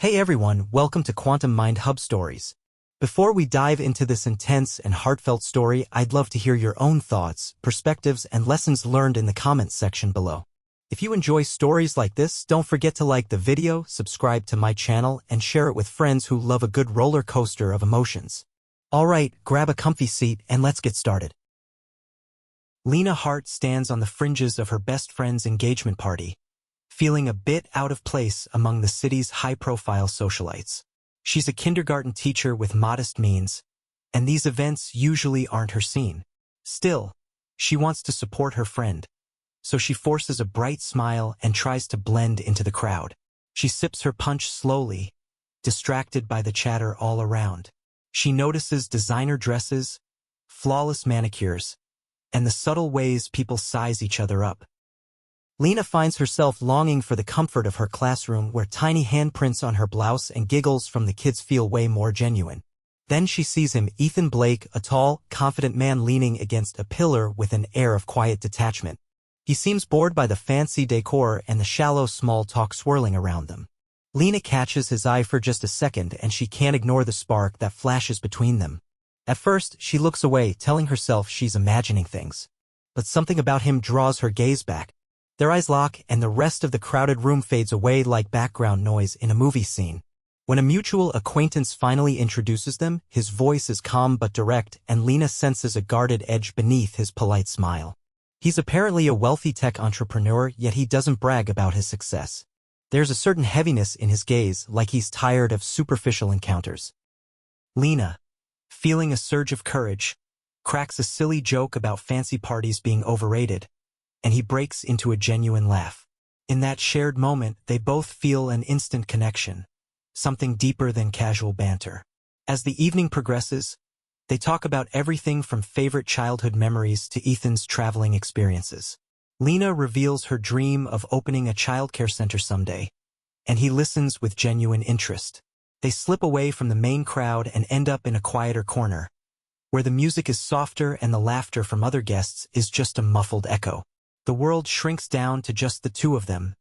Hey everyone, welcome to Quantum Mind Hub Stories. Before we dive into this intense and heartfelt story, I'd love to hear your own thoughts, perspectives, and lessons learned in the comments section below. If you enjoy stories like this, don't forget to like the video, subscribe to my channel, and share it with friends who love a good roller coaster of emotions. Alright, grab a comfy seat and let's get started. Lena Hart stands on the fringes of her best friend's engagement party, feeling a bit out of place among the city's high-profile socialites. She's a kindergarten teacher with modest means, and these events usually aren't her scene. Still, she wants to support her friend, so she forces a bright smile and tries to blend into the crowd. She sips her punch slowly, distracted by the chatter all around. She notices designer dresses, flawless manicures, and the subtle ways people size each other up. Lena finds herself longing for the comfort of her classroom where tiny handprints on her blouse and giggles from the kids feel way more genuine. Then she sees him, Ethan Blake, a tall, confident man leaning against a pillar with an air of quiet detachment. He seems bored by the fancy decor and the shallow small talk swirling around them. Lena catches his eye for just a second and she can't ignore the spark that flashes between them. At first, she looks away, telling herself she's imagining things. But something about him draws her gaze back. Their eyes lock and the rest of the crowded room fades away like background noise in a movie scene. When a mutual acquaintance finally introduces them, his voice is calm but direct and Lena senses a guarded edge beneath his polite smile. He's apparently a wealthy tech entrepreneur, yet he doesn't brag about his success. There's a certain heaviness in his gaze, like he's tired of superficial encounters. Lena, feeling a surge of courage, cracks a silly joke about fancy parties being overrated, and he breaks into a genuine laugh. In that shared moment, they both feel an instant connection, something deeper than casual banter. As the evening progresses, they talk about everything from favorite childhood memories to Ethan's traveling experiences. Lena reveals her dream of opening a childcare center someday, and he listens with genuine interest. They slip away from the main crowd and end up in a quieter corner, where the music is softer and the laughter from other guests is just a muffled echo. The world shrinks down to just the two of them,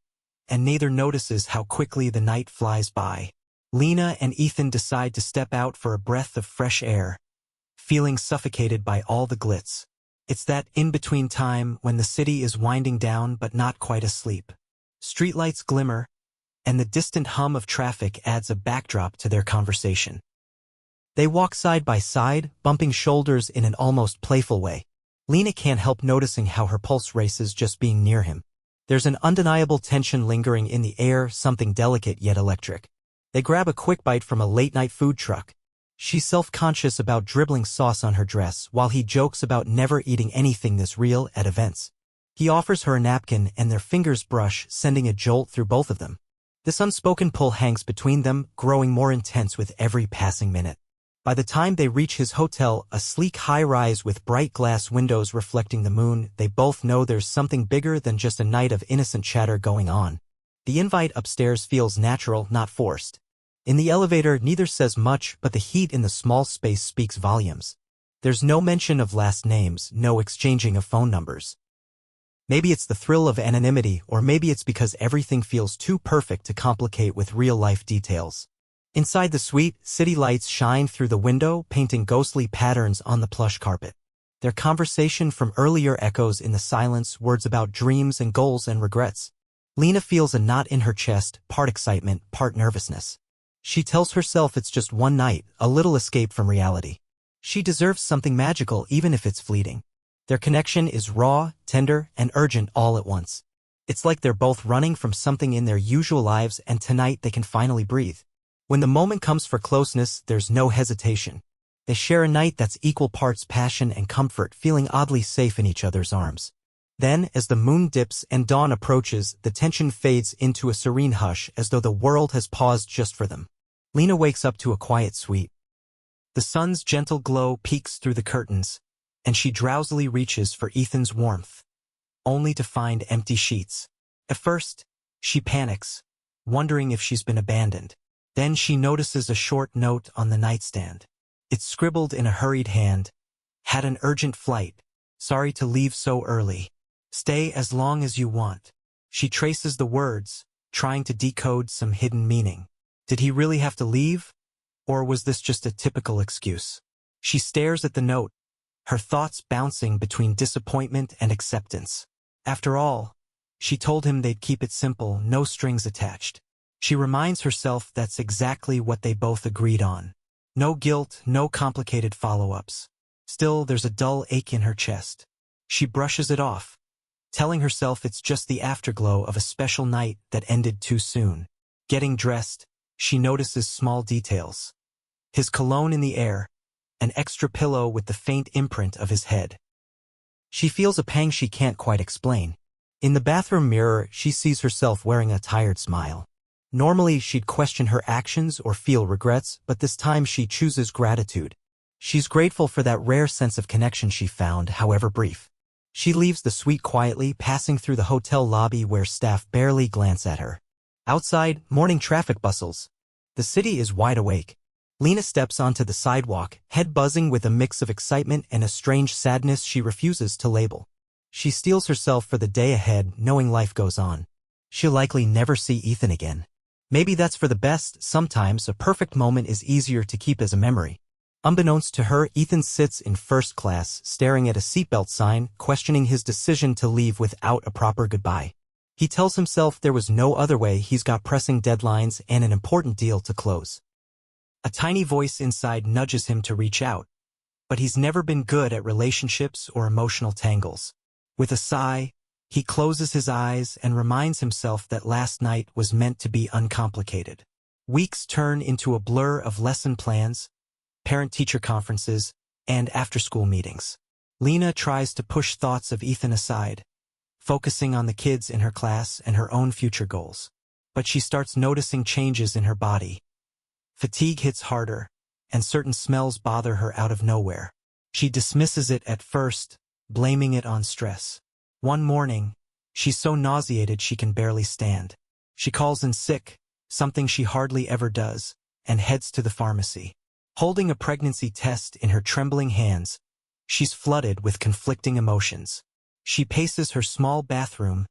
and neither notices how quickly the night flies by. Lena and Ethan decide to step out for a breath of fresh air, feeling suffocated by all the glitz. It's that in-between time when the city is winding down but not quite asleep. Streetlights glimmer, and the distant hum of traffic adds a backdrop to their conversation. They walk side by side, bumping shoulders in an almost playful way. Lena can't help noticing how her pulse races just being near him. There's an undeniable tension lingering in the air, something delicate yet electric. They grab a quick bite from a late-night food truck. She's self-conscious about dribbling sauce on her dress, while he jokes about never eating anything this real at events. He offers her a napkin and their fingers brush, sending a jolt through both of them. This unspoken pull hangs between them, growing more intense with every passing minute. By the time they reach his hotel, a sleek high-rise with bright glass windows reflecting the moon, they both know there's something bigger than just a night of innocent chatter going on. The invite upstairs feels natural, not forced. In the elevator, neither says much, but the heat in the small space speaks volumes. There's no mention of last names, no exchanging of phone numbers. Maybe it's the thrill of anonymity, or maybe it's because everything feels too perfect to complicate with real-life details. Inside the suite, city lights shine through the window, painting ghostly patterns on the plush carpet. Their conversation from earlier echoes in the silence, words about dreams and goals and regrets. Lena feels a knot in her chest, part excitement, part nervousness. She tells herself it's just one night, a little escape from reality. She deserves something magical even if it's fleeting. Their connection is raw, tender, and urgent all at once. It's like they're both running from something in their usual lives and tonight they can finally breathe. When the moment comes for closeness, there's no hesitation. They share a night that's equal parts passion and comfort, feeling oddly safe in each other's arms. Then, as the moon dips and dawn approaches, the tension fades into a serene hush as though the world has paused just for them. Lena wakes up to a quiet suite. The sun's gentle glow peeks through the curtains, and she drowsily reaches for Ethan's warmth, only to find empty sheets. At first, she panics, wondering if she's been abandoned. Then she notices a short note on the nightstand. It's scribbled in a hurried hand. Had an urgent flight. Sorry to leave so early. Stay as long as you want. She traces the words, trying to decode some hidden meaning. Did he really have to leave? Or was this just a typical excuse? She stares at the note, her thoughts bouncing between disappointment and acceptance. After all, she told him they'd keep it simple, no strings attached. She reminds herself that's exactly what they both agreed on. No guilt, no complicated follow-ups. Still, there's a dull ache in her chest. She brushes it off, telling herself it's just the afterglow of a special night that ended too soon. Getting dressed, she notices small details. His cologne in the air, an extra pillow with the faint imprint of his head. She feels a pang she can't quite explain. In the bathroom mirror, she sees herself wearing a tired smile. Normally, she'd question her actions or feel regrets, but this time she chooses gratitude. She's grateful for that rare sense of connection she found, however brief. She leaves the suite quietly, passing through the hotel lobby where staff barely glance at her. Outside, morning traffic bustles. The city is wide awake. Lena steps onto the sidewalk, head buzzing with a mix of excitement and a strange sadness she refuses to label. She steels herself for the day ahead, knowing life goes on. She'll likely never see Ethan again. Maybe that's for the best. Sometimes a perfect moment is easier to keep as a memory. Unbeknownst to her, Ethan sits in first class, staring at a seatbelt sign, questioning his decision to leave without a proper goodbye. He tells himself there was no other way. He's got pressing deadlines and an important deal to close. A tiny voice inside nudges him to reach out, but he's never been good at relationships or emotional tangles. With a sigh, he closes his eyes and reminds himself that last night was meant to be uncomplicated. Weeks turn into a blur of lesson plans, parent-teacher conferences, and after-school meetings. Lena tries to push thoughts of Ethan aside, focusing on the kids in her class and her own future goals. But she starts noticing changes in her body. Fatigue hits harder, and certain smells bother her out of nowhere. She dismisses it at first, blaming it on stress. One morning, she's so nauseated she can barely stand. She calls in sick, something she hardly ever does, and heads to the pharmacy. Holding a pregnancy test in her trembling hands, she's flooded with conflicting emotions. She paces her small bathroom,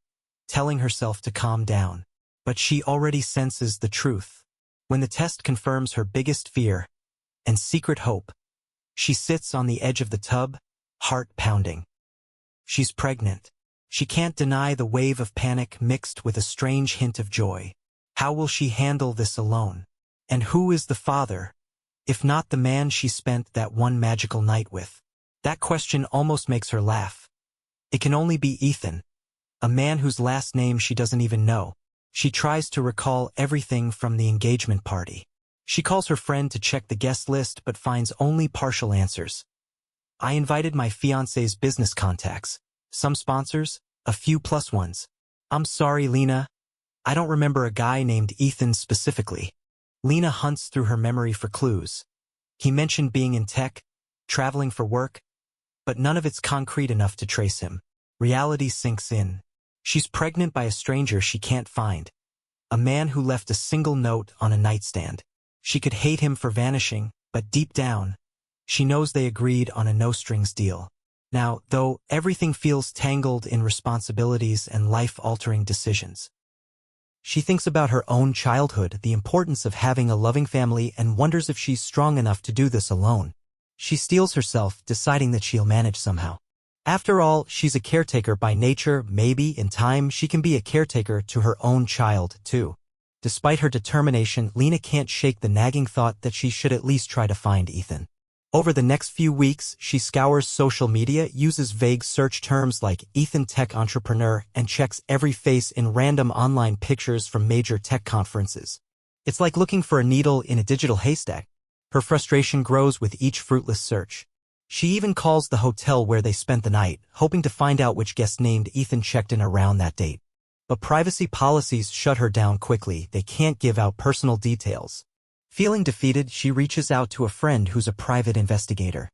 telling herself to calm down. But she already senses the truth. When the test confirms her biggest fear and secret hope, she sits on the edge of the tub, heart pounding. She's pregnant. She can't deny the wave of panic mixed with a strange hint of joy. How will she handle this alone? And who is the father, if not the man she spent that one magical night with? That question almost makes her laugh. It can only be Ethan, a man whose last name she doesn't even know. She tries to recall everything from the engagement party. She calls her friend to check the guest list but finds only partial answers. I invited my fiancé's business contacts. Some sponsors, a few plus ones. I'm sorry, Lena. I don't remember a guy named Ethan specifically. Lena hunts through her memory for clues. He mentioned being in tech, traveling for work, but none of it's concrete enough to trace him. Reality sinks in. She's pregnant by a stranger she can't find. A man who left a single note on a nightstand. She could hate him for vanishing, but deep down, she knows they agreed on a no-strings deal. Now, though, everything feels tangled in responsibilities and life-altering decisions. She thinks about her own childhood, the importance of having a loving family, and wonders if she's strong enough to do this alone. She steels herself, deciding that she'll manage somehow. After all, she's a caretaker by nature. Maybe, in time, she can be a caretaker to her own child, too. Despite her determination, Lena can't shake the nagging thought that she should at least try to find Ethan. Over the next few weeks, she scours social media, uses vague search terms like Ethan Tech Entrepreneur, and checks every face in random online pictures from major tech conferences. It's like looking for a needle in a digital haystack. Her frustration grows with each fruitless search. She even calls the hotel where they spent the night, hoping to find out which guest named Ethan checked in around that date. But privacy policies shut her down quickly. They can't give out personal details. Feeling defeated, she reaches out to a friend who's a private investigator.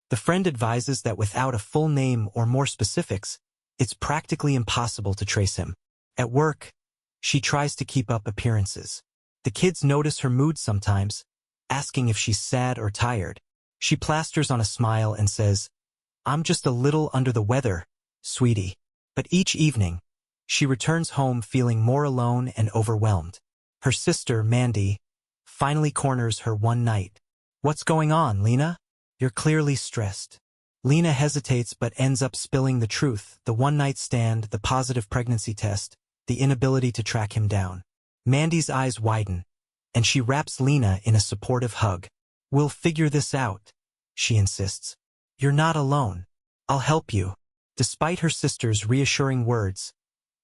The friend advises that without a full name or more specifics, it's practically impossible to trace him. At work, she tries to keep up appearances. The kids notice her mood sometimes, asking if she's sad or tired. She plasters on a smile and says, "I'm just a little under the weather, sweetie." But each evening, she returns home feeling more alone and overwhelmed. Her sister, Mandy, finally corners her one night. "What's going on, Lena? You're clearly stressed." Lena hesitates but ends up spilling the truth: the one-night stand, the positive pregnancy test, the inability to track him down. Mandy's eyes widen, and she wraps Lena in a supportive hug. "We'll figure this out," she insists. "You're not alone. I'll help you." Despite her sister's reassuring words,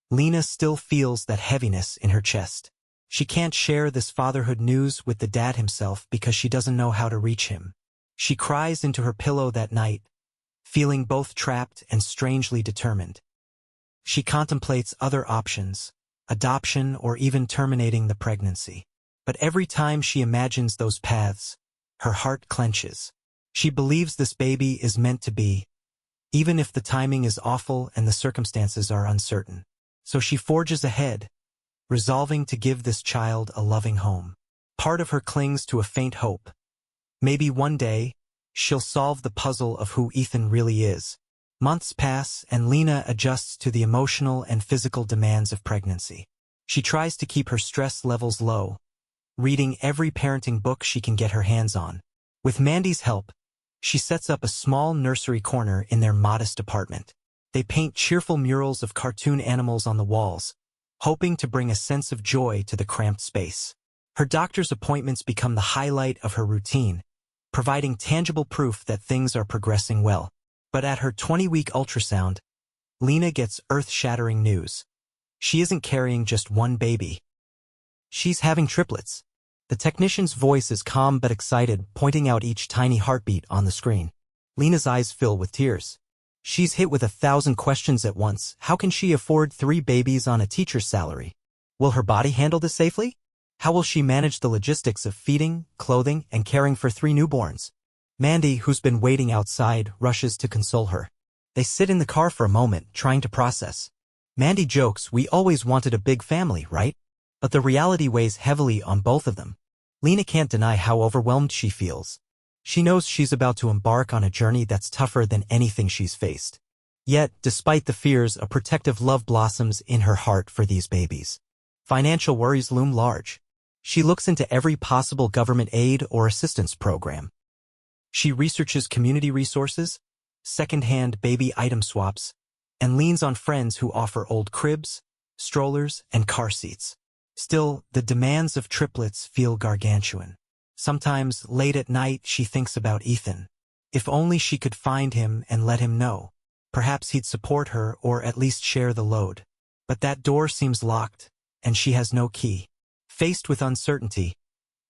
Lena still feels that heaviness in her chest. She can't share this fatherhood news with the dad himself because she doesn't know how to reach him. She cries into her pillow that night, feeling both trapped and strangely determined. She contemplates other options, adoption or even terminating the pregnancy. But every time she imagines those paths, her heart clenches. She believes this baby is meant to be, even if the timing is awful and the circumstances are uncertain. So she forges ahead, resolving to give this child a loving home. Part of her clings to a faint hope. Maybe one day, she'll solve the puzzle of who Ethan really is. Months pass and Lena adjusts to the emotional and physical demands of pregnancy. She tries to keep her stress levels low, reading every parenting book she can get her hands on. With Mandy's help, she sets up a small nursery corner in their modest apartment. They paint cheerful murals of cartoon animals on the walls, hoping to bring a sense of joy to the cramped space. Her doctor's appointments become the highlight of her routine, providing tangible proof that things are progressing well. But at her 20-week ultrasound, Lena gets earth-shattering news. She isn't carrying just one baby. She's having triplets. The technician's voice is calm but excited, pointing out each tiny heartbeat on the screen. Lena's eyes fill with tears. She's hit with 1,000 questions at once. How can she afford 3 babies on a teacher's salary? Will her body handle this safely? How will she manage the logistics of feeding, clothing, and caring for 3 newborns? Mandy, who's been waiting outside, rushes to console her. They sit in the car for a moment, trying to process. Mandy jokes, "We always wanted a big family, right?" But the reality weighs heavily on both of them. Lena can't deny how overwhelmed she feels. She knows she's about to embark on a journey that's tougher than anything she's faced. Yet, despite the fears, a protective love blossoms in her heart for these babies. Financial worries loom large. She looks into every possible government aid or assistance program. She researches community resources, second-hand baby item swaps, and leans on friends who offer old cribs, strollers, and car seats. Still, the demands of triplets feel gargantuan. Sometimes, late at night, she thinks about Ethan. If only she could find him and let him know. Perhaps he'd support her or at least share the load. But that door seems locked, and she has no key. Faced with uncertainty,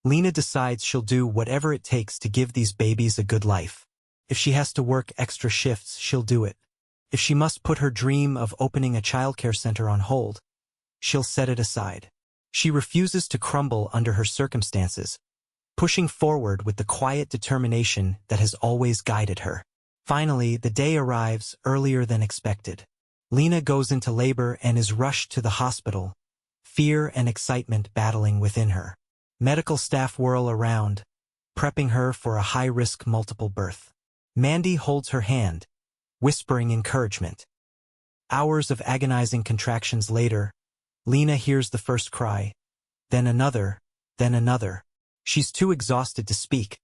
Lena decides she'll do whatever it takes to give these babies a good life. If she has to work extra shifts, she'll do it. If she must put her dream of opening a childcare center on hold, she'll set it aside. She refuses to crumble under her circumstances, pushing forward with the quiet determination that has always guided her. Finally, the day arrives earlier than expected. Lena goes into labor and is rushed to the hospital, fear and excitement battling within her. Medical staff whirl around, prepping her for a high-risk multiple birth. Mandy holds her hand, whispering encouragement. Hours of agonizing contractions later, Lena hears the first cry, then another, then another. She's too exhausted to speak,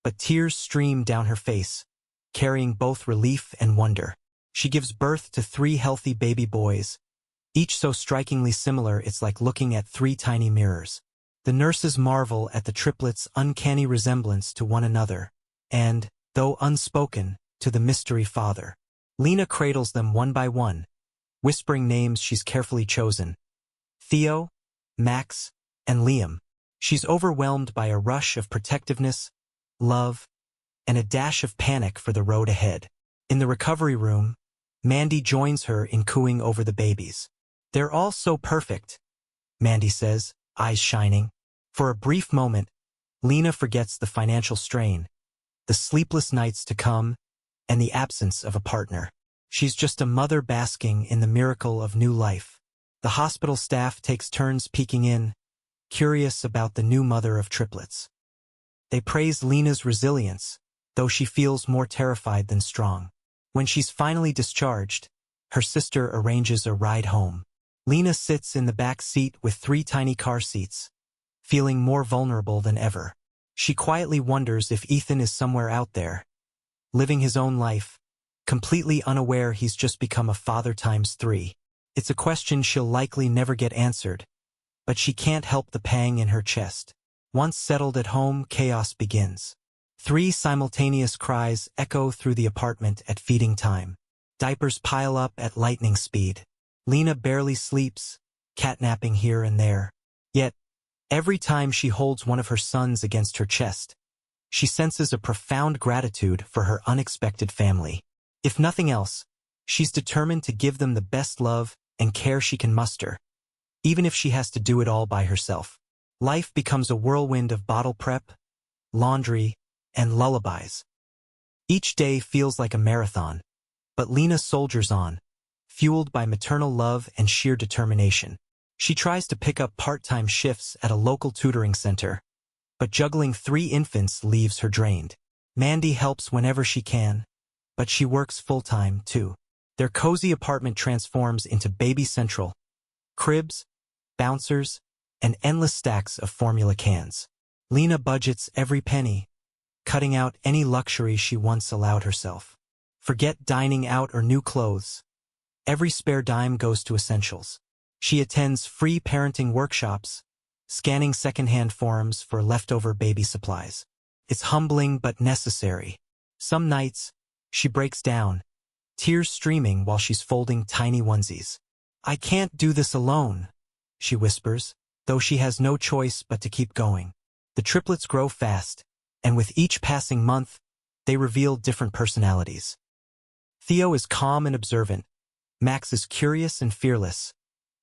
but tears stream down her face, carrying both relief and wonder. She gives birth to 3 healthy baby boys, each so strikingly similar it's like looking at 3 tiny mirrors. The nurses marvel at the triplets' uncanny resemblance to one another, and, though unspoken, to the mystery father. Lena cradles them one by one, whispering names she's carefully chosen: Theo, Max, and Liam. She's overwhelmed by a rush of protectiveness, love, and a dash of panic for the road ahead. In the recovery room, Mandy joins her in cooing over the babies. "They're all so perfect," Mandy says, eyes shining. For a brief moment, Lena forgets the financial strain, the sleepless nights to come, and the absence of a partner. She's just a mother basking in the miracle of new life. The hospital staff takes turns peeking in, curious about the new mother of triplets. They praise Lena's resilience, though she feels more terrified than strong. When she's finally discharged, her sister arranges a ride home. Lena sits in the back seat with 3 tiny car seats, feeling more vulnerable than ever. She quietly wonders if Ethan is somewhere out there, living his own life, completely unaware he's just become a father times 3. It's a question she'll likely never get answered, but she can't help the pang in her chest. Once settled at home, chaos begins. 3 simultaneous cries echo through the apartment at feeding time. Diapers pile up at lightning speed. Lena barely sleeps, catnapping here and there. Yet, every time she holds one of her sons against her chest, she senses a profound gratitude for her unexpected family. If nothing else, she's determined to give them the best love and care she can muster, even if she has to do it all by herself. Life becomes a whirlwind of bottle prep, laundry, and lullabies. Each day feels like a marathon, but Lena soldiers on, fueled by maternal love and sheer determination. She tries to pick up part-time shifts at a local tutoring center, but juggling 3 infants leaves her drained. Mandy helps whenever she can, but she works full-time too. Their cozy apartment transforms into baby central, cribs, bouncers, and endless stacks of formula cans. Lena budgets every penny, cutting out any luxury she once allowed herself. Forget dining out or new clothes. Every spare dime goes to essentials. She attends free parenting workshops, scanning secondhand forums for leftover baby supplies. It's humbling but necessary. Some nights, she breaks down, tears streaming while she's folding tiny onesies. "I can't do this alone," she whispers, though she has no choice but to keep going. The triplets grow fast, and with each passing month, they reveal different personalities. Theo is calm and observant, Max is curious and fearless,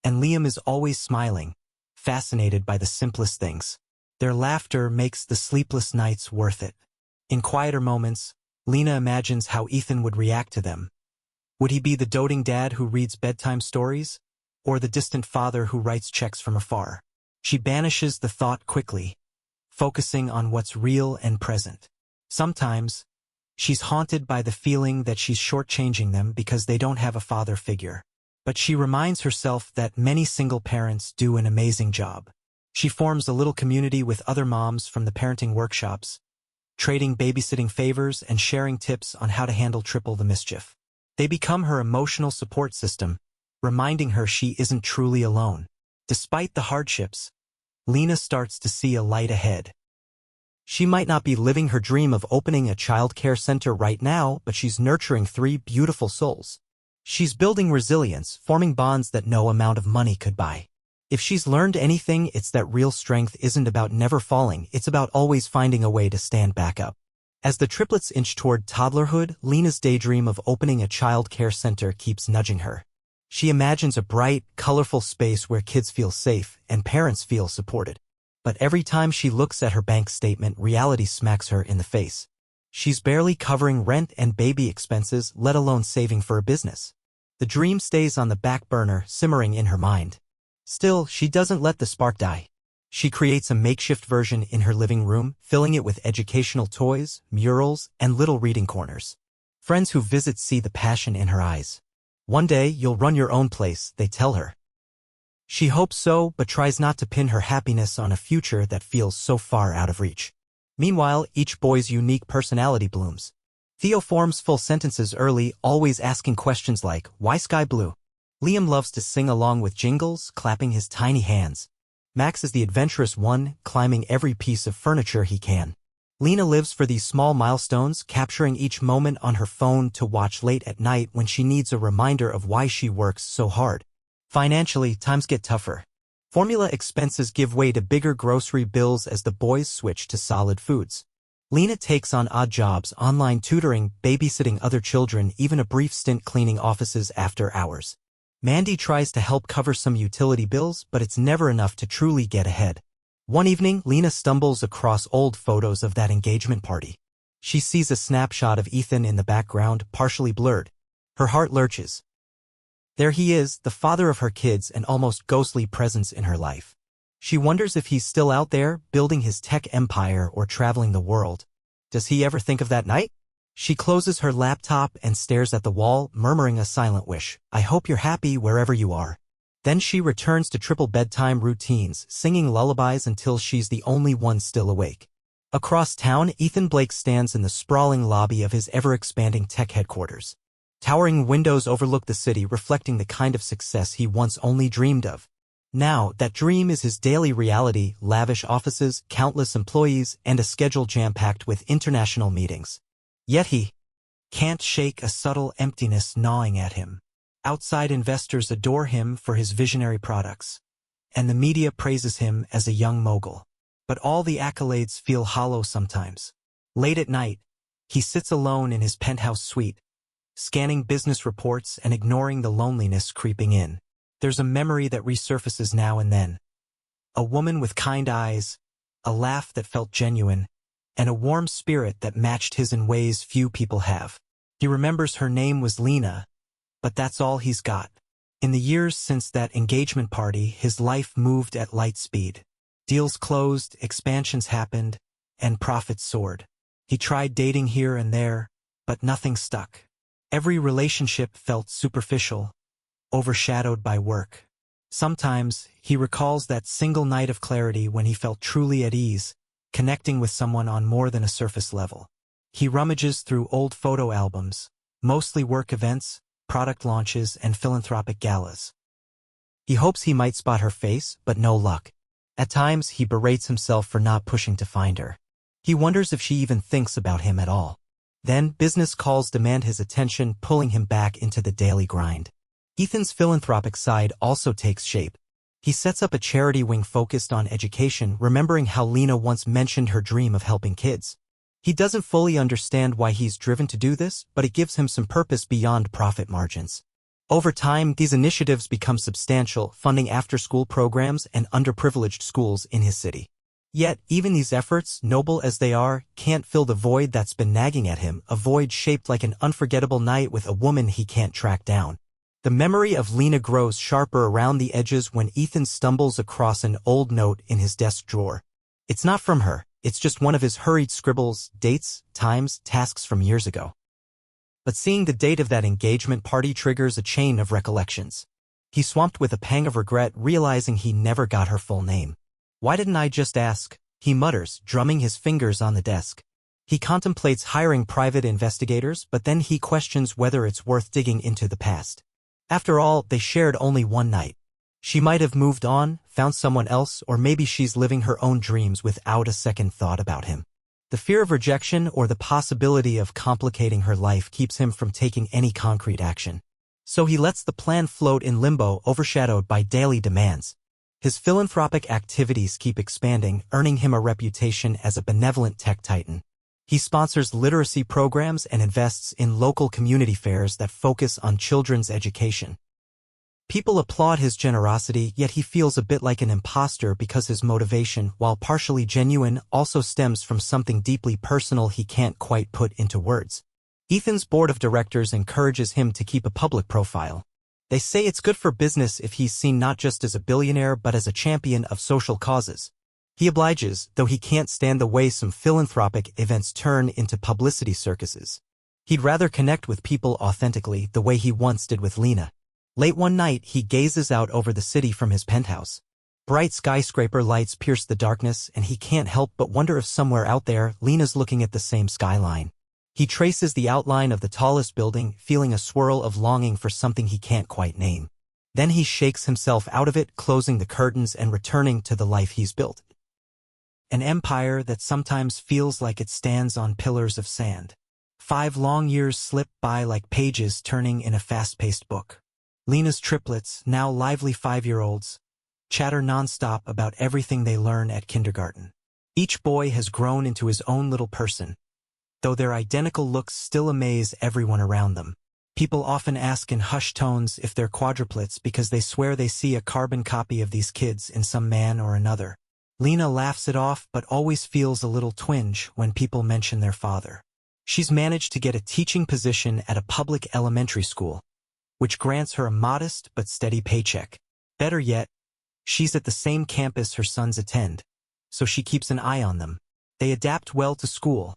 and Liam is always smiling, fascinated by the simplest things. Their laughter makes the sleepless nights worth it. In quieter moments, Lena imagines how Ethan would react to them. Would he be the doting dad who reads bedtime stories, or the distant father who writes checks from afar? She banishes the thought quickly, focusing on what's real and present. Sometimes, she's haunted by the feeling that she's shortchanging them because they don't have a father figure. But she reminds herself that many single parents do an amazing job. She forms a little community with other moms from the parenting workshops, trading babysitting favors and sharing tips on how to handle triple the mischief. They become her emotional support system, reminding her she isn't truly alone. Despite the hardships, Lena starts to see a light ahead. She might not be living her dream of opening a child care center right now, but she's nurturing 3 beautiful souls. She's building resilience, forming bonds that no amount of money could buy. If she's learned anything, it's that real strength isn't about never falling, it's about always finding a way to stand back up. As the triplets inch toward toddlerhood, Lena's daydream of opening a child care center keeps nudging her. She imagines a bright, colorful space where kids feel safe and parents feel supported. But every time she looks at her bank statement, reality smacks her in the face. She's barely covering rent and baby expenses, let alone saving for a business. The dream stays on the back burner, simmering in her mind. Still, she doesn't let the spark die. She creates a makeshift version in her living room, filling it with educational toys, murals, and little reading corners. Friends who visit see the passion in her eyes. "One day, you'll run your own place," they tell her. She hopes so, but tries not to pin her happiness on a future that feels so far out of reach. Meanwhile, each boy's unique personality blooms. Theo forms full sentences early, always asking questions like, "Why sky blue?" Liam loves to sing along with jingles, clapping his tiny hands. Max is the adventurous one, climbing every piece of furniture he can. Lena lives for these small milestones, capturing each moment on her phone to watch late at night when she needs a reminder of why she works so hard. Financially, times get tougher. Formula expenses give way to bigger grocery bills as the boys switch to solid foods. Lena takes on odd jobs, online tutoring, babysitting other children, even a brief stint cleaning offices after hours. Mandy tries to help cover some utility bills, but it's never enough to truly get ahead. One evening, Lena stumbles across old photos of that engagement party. She sees a snapshot of Ethan in the background, partially blurred. Her heart lurches. There he is, the father of her kids, an almost ghostly presence in her life. She wonders if he's still out there, building his tech empire or traveling the world. Does he ever think of that night? She closes her laptop and stares at the wall, murmuring a silent wish. "I hope you're happy wherever you are." Then she returns to triple bedtime routines, singing lullabies until she's the only one still awake. Across town, Ethan Blake stands in the sprawling lobby of his ever-expanding tech headquarters. Towering windows overlook the city, reflecting the kind of success he once only dreamed of. Now, that dream is his daily reality: lavish offices, countless employees, and a schedule jam-packed with international meetings. Yet he can't shake a subtle emptiness gnawing at him. Outside investors adore him for his visionary products, and the media praises him as a young mogul. But all the accolades feel hollow sometimes. Late at night, he sits alone in his penthouse suite, scanning business reports and ignoring the loneliness creeping in. There's a memory that resurfaces now and then. A woman with kind eyes, a laugh that felt genuine, and a warm spirit that matched his in ways few people have. He remembers her name was Lena, but that's all he's got. In the years since that engagement party, his life moved at light speed. Deals closed, expansions happened, and profits soared. He tried dating here and there, but nothing stuck. Every relationship felt superficial, overshadowed by work. Sometimes, he recalls that single night of clarity when he felt truly at ease, connecting with someone on more than a surface level. He rummages through old photo albums, mostly work events, product launches, and philanthropic galas. He hopes he might spot her face, but no luck. At times, he berates himself for not pushing to find her. He wonders if she even thinks about him at all. Then, business calls demand his attention, pulling him back into the daily grind. Ethan's philanthropic side also takes shape. He sets up a charity wing focused on education, remembering how Lena once mentioned her dream of helping kids. He doesn't fully understand why he's driven to do this, but it gives him some purpose beyond profit margins. Over time, these initiatives become substantial, funding after-school programs and underprivileged schools in his city. Yet, even these efforts, noble as they are, can't fill the void that's been nagging at him, a void shaped like an unforgettable night with a woman he can't track down. The memory of Lena grows sharper around the edges when Ethan stumbles across an old note in his desk drawer. It's not from her, it's just one of his hurried scribbles, dates, times, tasks from years ago. But seeing the date of that engagement party triggers a chain of recollections. He's swamped with a pang of regret, realizing he never got her full name. "Why didn't I just ask?" he mutters, drumming his fingers on the desk. He contemplates hiring private investigators, but then he questions whether it's worth digging into the past. After all, they shared only one night. She might have moved on, found someone else, or maybe she's living her own dreams without a second thought about him. The fear of rejection or the possibility of complicating her life keeps him from taking any concrete action. So he lets the plan float in limbo, overshadowed by daily demands. His philanthropic activities keep expanding, earning him a reputation as a benevolent tech titan. He sponsors literacy programs and invests in local community fairs that focus on children's education. People applaud his generosity, yet he feels a bit like an imposter because his motivation, while partially genuine, also stems from something deeply personal he can't quite put into words. Ethan's board of directors encourages him to keep a public profile. They say it's good for business if he's seen not just as a billionaire but as a champion of social causes. He obliges, though he can't stand the way some philanthropic events turn into publicity circuses. He'd rather connect with people authentically, the way he once did with Lena. Late one night, he gazes out over the city from his penthouse. Bright skyscraper lights pierce the darkness, and he can't help but wonder if somewhere out there, Lena's looking at the same skyline. He traces the outline of the tallest building, feeling a swirl of longing for something he can't quite name. Then he shakes himself out of it, closing the curtains and returning to the life he's built. An empire that sometimes feels like it stands on pillars of sand. 5 long years slip by like pages turning in a fast-paced book. Lena's triplets, now lively 5-year-olds, chatter nonstop about everything they learn at kindergarten. Each boy has grown into his own little person, though their identical looks still amaze everyone around them. People often ask in hushed tones if they're quadruplets because they swear they see a carbon copy of these kids in some man or another. Lena laughs it off but always feels a little twinge when people mention their father. She's managed to get a teaching position at a public elementary school, which grants her a modest but steady paycheck. Better yet, she's at the same campus her sons attend, so she keeps an eye on them. They adapt well to school,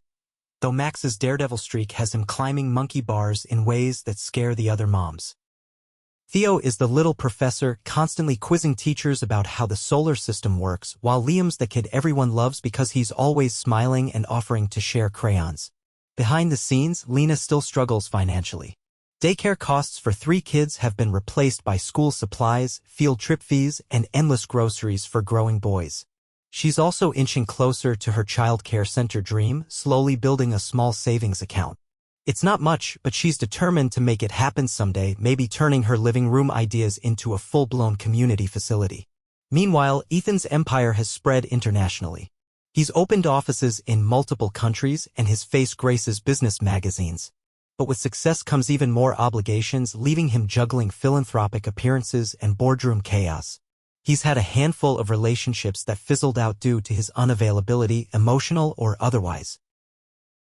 though Max's daredevil streak has him climbing monkey bars in ways that scare the other moms. Theo is the little professor constantly quizzing teachers about how the solar system works, while Liam's the kid everyone loves because he's always smiling and offering to share crayons. Behind the scenes, Lena still struggles financially. Daycare costs for 3 kids have been replaced by school supplies, field trip fees, and endless groceries for growing boys. She's also inching closer to her childcare center dream, slowly building a small savings account. It's not much, but she's determined to make it happen someday, maybe turning her living room ideas into a full-blown community facility. Meanwhile, Ethan's empire has spread internationally. He's opened offices in multiple countries and his face graces business magazines. But with success comes even more obligations, leaving him juggling philanthropic appearances and boardroom chaos. He's had a handful of relationships that fizzled out due to his unavailability, emotional or otherwise.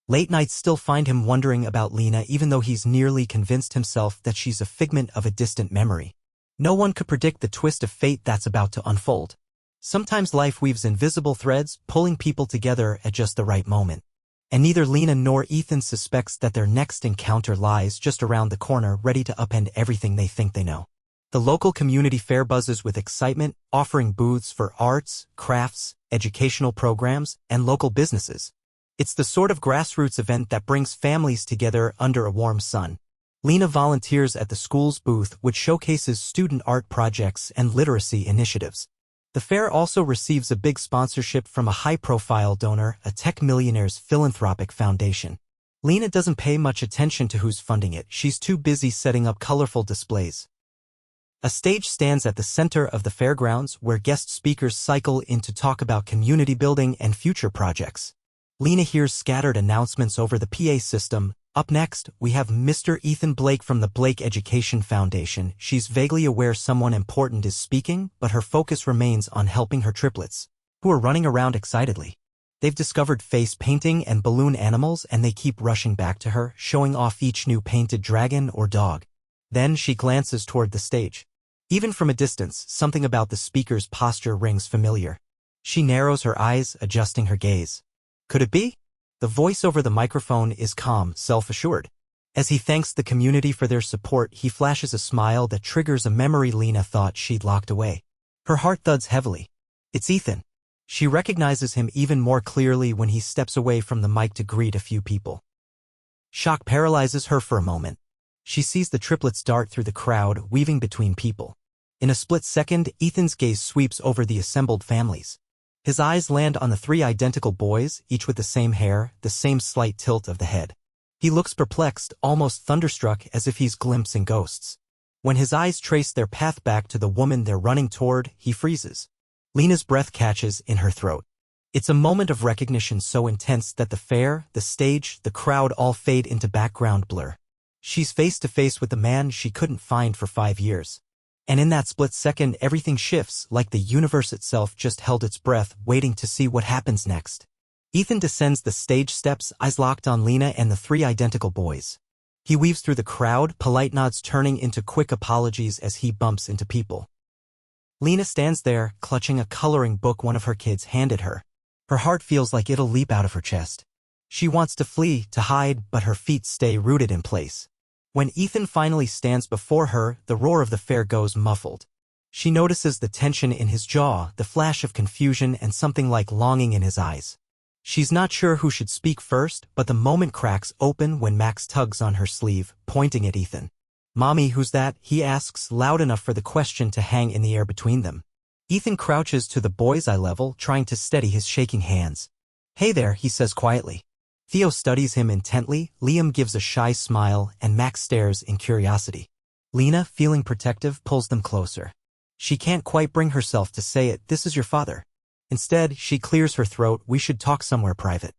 Late nights still find him wondering about Lena, even though he's nearly convinced himself that she's a figment of a distant memory. No one could predict the twist of fate that's about to unfold. Sometimes life weaves invisible threads, pulling people together at just the right moment. And neither Lena nor Ethan suspects that their next encounter lies just around the corner, ready to upend everything they think they know. The local community fair buzzes with excitement, offering booths for arts, crafts, educational programs, and local businesses. It's the sort of grassroots event that brings families together under a warm sun. Lena volunteers at the school's booth, which showcases student art projects and literacy initiatives. The fair also receives a big sponsorship from a high-profile donor, a tech millionaire's philanthropic foundation. Lena doesn't pay much attention to who's funding it. She's too busy setting up colorful displays. A stage stands at the center of the fairgrounds, where guest speakers cycle in to talk about community building and future projects. Lena hears scattered announcements over the PA system. Up next, we have Mr. Ethan Blake from the Blake Education Foundation. She's vaguely aware someone important is speaking, but her focus remains on helping her triplets, who are running around excitedly. They've discovered face painting and balloon animals, and they keep rushing back to her, showing off each new painted dragon or dog. Then she glances toward the stage. Even from a distance, something about the speaker's posture rings familiar. She narrows her eyes, adjusting her gaze. Could it be? The voice over the microphone is calm, self-assured. As he thanks the community for their support, he flashes a smile that triggers a memory Lena thought she'd locked away. Her heart thuds heavily. It's Ethan. She recognizes him even more clearly when he steps away from the mic to greet a few people. Shock paralyzes her for a moment. She sees the triplets dart through the crowd, weaving between people. In a split second, Ethan's gaze sweeps over the assembled families. His eyes land on the 3 identical boys, each with the same hair, the same slight tilt of the head. He looks perplexed, almost thunderstruck, as if he's glimpsing ghosts. When his eyes trace their path back to the woman they're running toward, he freezes. Lena's breath catches in her throat. It's a moment of recognition so intense that the fair, the stage, the crowd all fade into background blur. She's face to face with the man she couldn't find for 5 years. And in that split second, everything shifts, like the universe itself just held its breath, waiting to see what happens next. Ethan descends the stage steps, eyes locked on Lena and the 3 identical boys. He weaves through the crowd, polite nods turning into quick apologies as he bumps into people. Lena stands there, clutching a coloring book one of her kids handed her. Her heart feels like it'll leap out of her chest. She wants to flee, to hide, but her feet stay rooted in place. When Ethan finally stands before her, the roar of the fair goes muffled. She notices the tension in his jaw, the flash of confusion, and something like longing in his eyes. She's not sure who should speak first, but the moment cracks open when Max tugs on her sleeve, pointing at Ethan. "Mommy, who's that?" he asks, loud enough for the question to hang in the air between them. Ethan crouches to the boy's eye level, trying to steady his shaking hands. "Hey there," he says quietly. Theo studies him intently, Liam gives a shy smile, and Max stares in curiosity. Lena, feeling protective, pulls them closer. She can't quite bring herself to say it, "This is your father." Instead, she clears her throat, "We should talk somewhere private."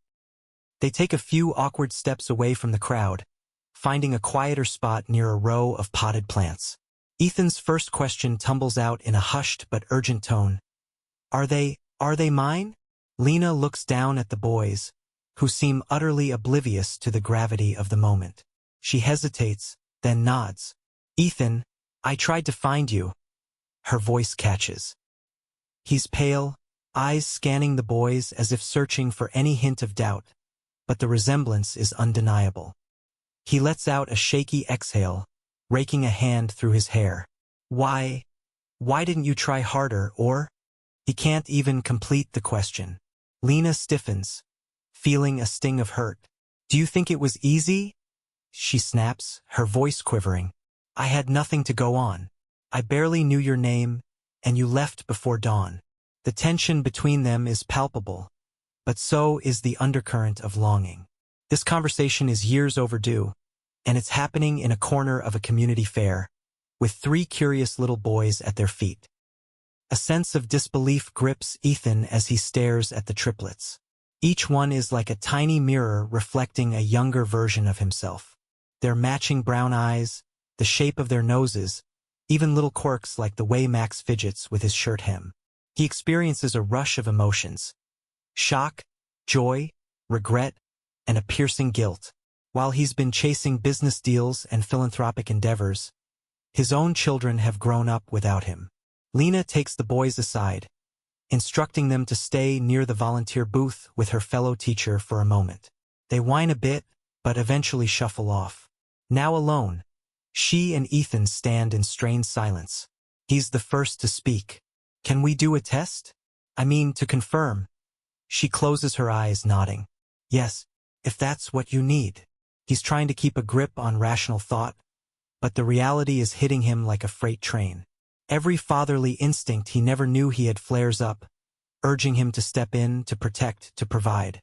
They take a few awkward steps away from the crowd, finding a quieter spot near a row of potted plants. Ethan's first question tumbles out in a hushed but urgent tone. Are they mine?" Lena looks down at the boys, who seem utterly oblivious to the gravity of the moment. She hesitates, then nods. "Ethan, I tried to find you." Her voice catches. He's pale, eyes scanning the boys as if searching for any hint of doubt, but the resemblance is undeniable. He lets out a shaky exhale, raking a hand through his hair. Why? Why didn't you try harder, or? He can't even complete the question. Lena stiffens, feeling a sting of hurt. Do you think it was easy? She snaps, her voice quivering. I had nothing to go on. I barely knew your name, and you left before dawn. The tension between them is palpable, but so is the undercurrent of longing. This conversation is years overdue, and it's happening in a corner of a community fair, with 3 curious little boys at their feet. A sense of disbelief grips Ethan as he stares at the triplets. Each one is like a tiny mirror reflecting a younger version of himself. Their matching brown eyes, the shape of their noses, even little quirks like the way Max fidgets with his shirt hem. He experiences a rush of emotions: shock, joy, regret, and a piercing guilt. While he's been chasing business deals and philanthropic endeavors, his own children have grown up without him. Lena takes the boys aside, instructing them to stay near the volunteer booth with her fellow teacher for a moment. They whine a bit, but eventually shuffle off. Now alone, she and Ethan stand in strained silence. He's the first to speak. Can we do a test? I mean, to confirm. She closes her eyes, nodding. Yes, if that's what you need. He's trying to keep a grip on rational thought, but the reality is hitting him like a freight train. Every fatherly instinct he never knew he had flares up, urging him to step in, to protect, to provide.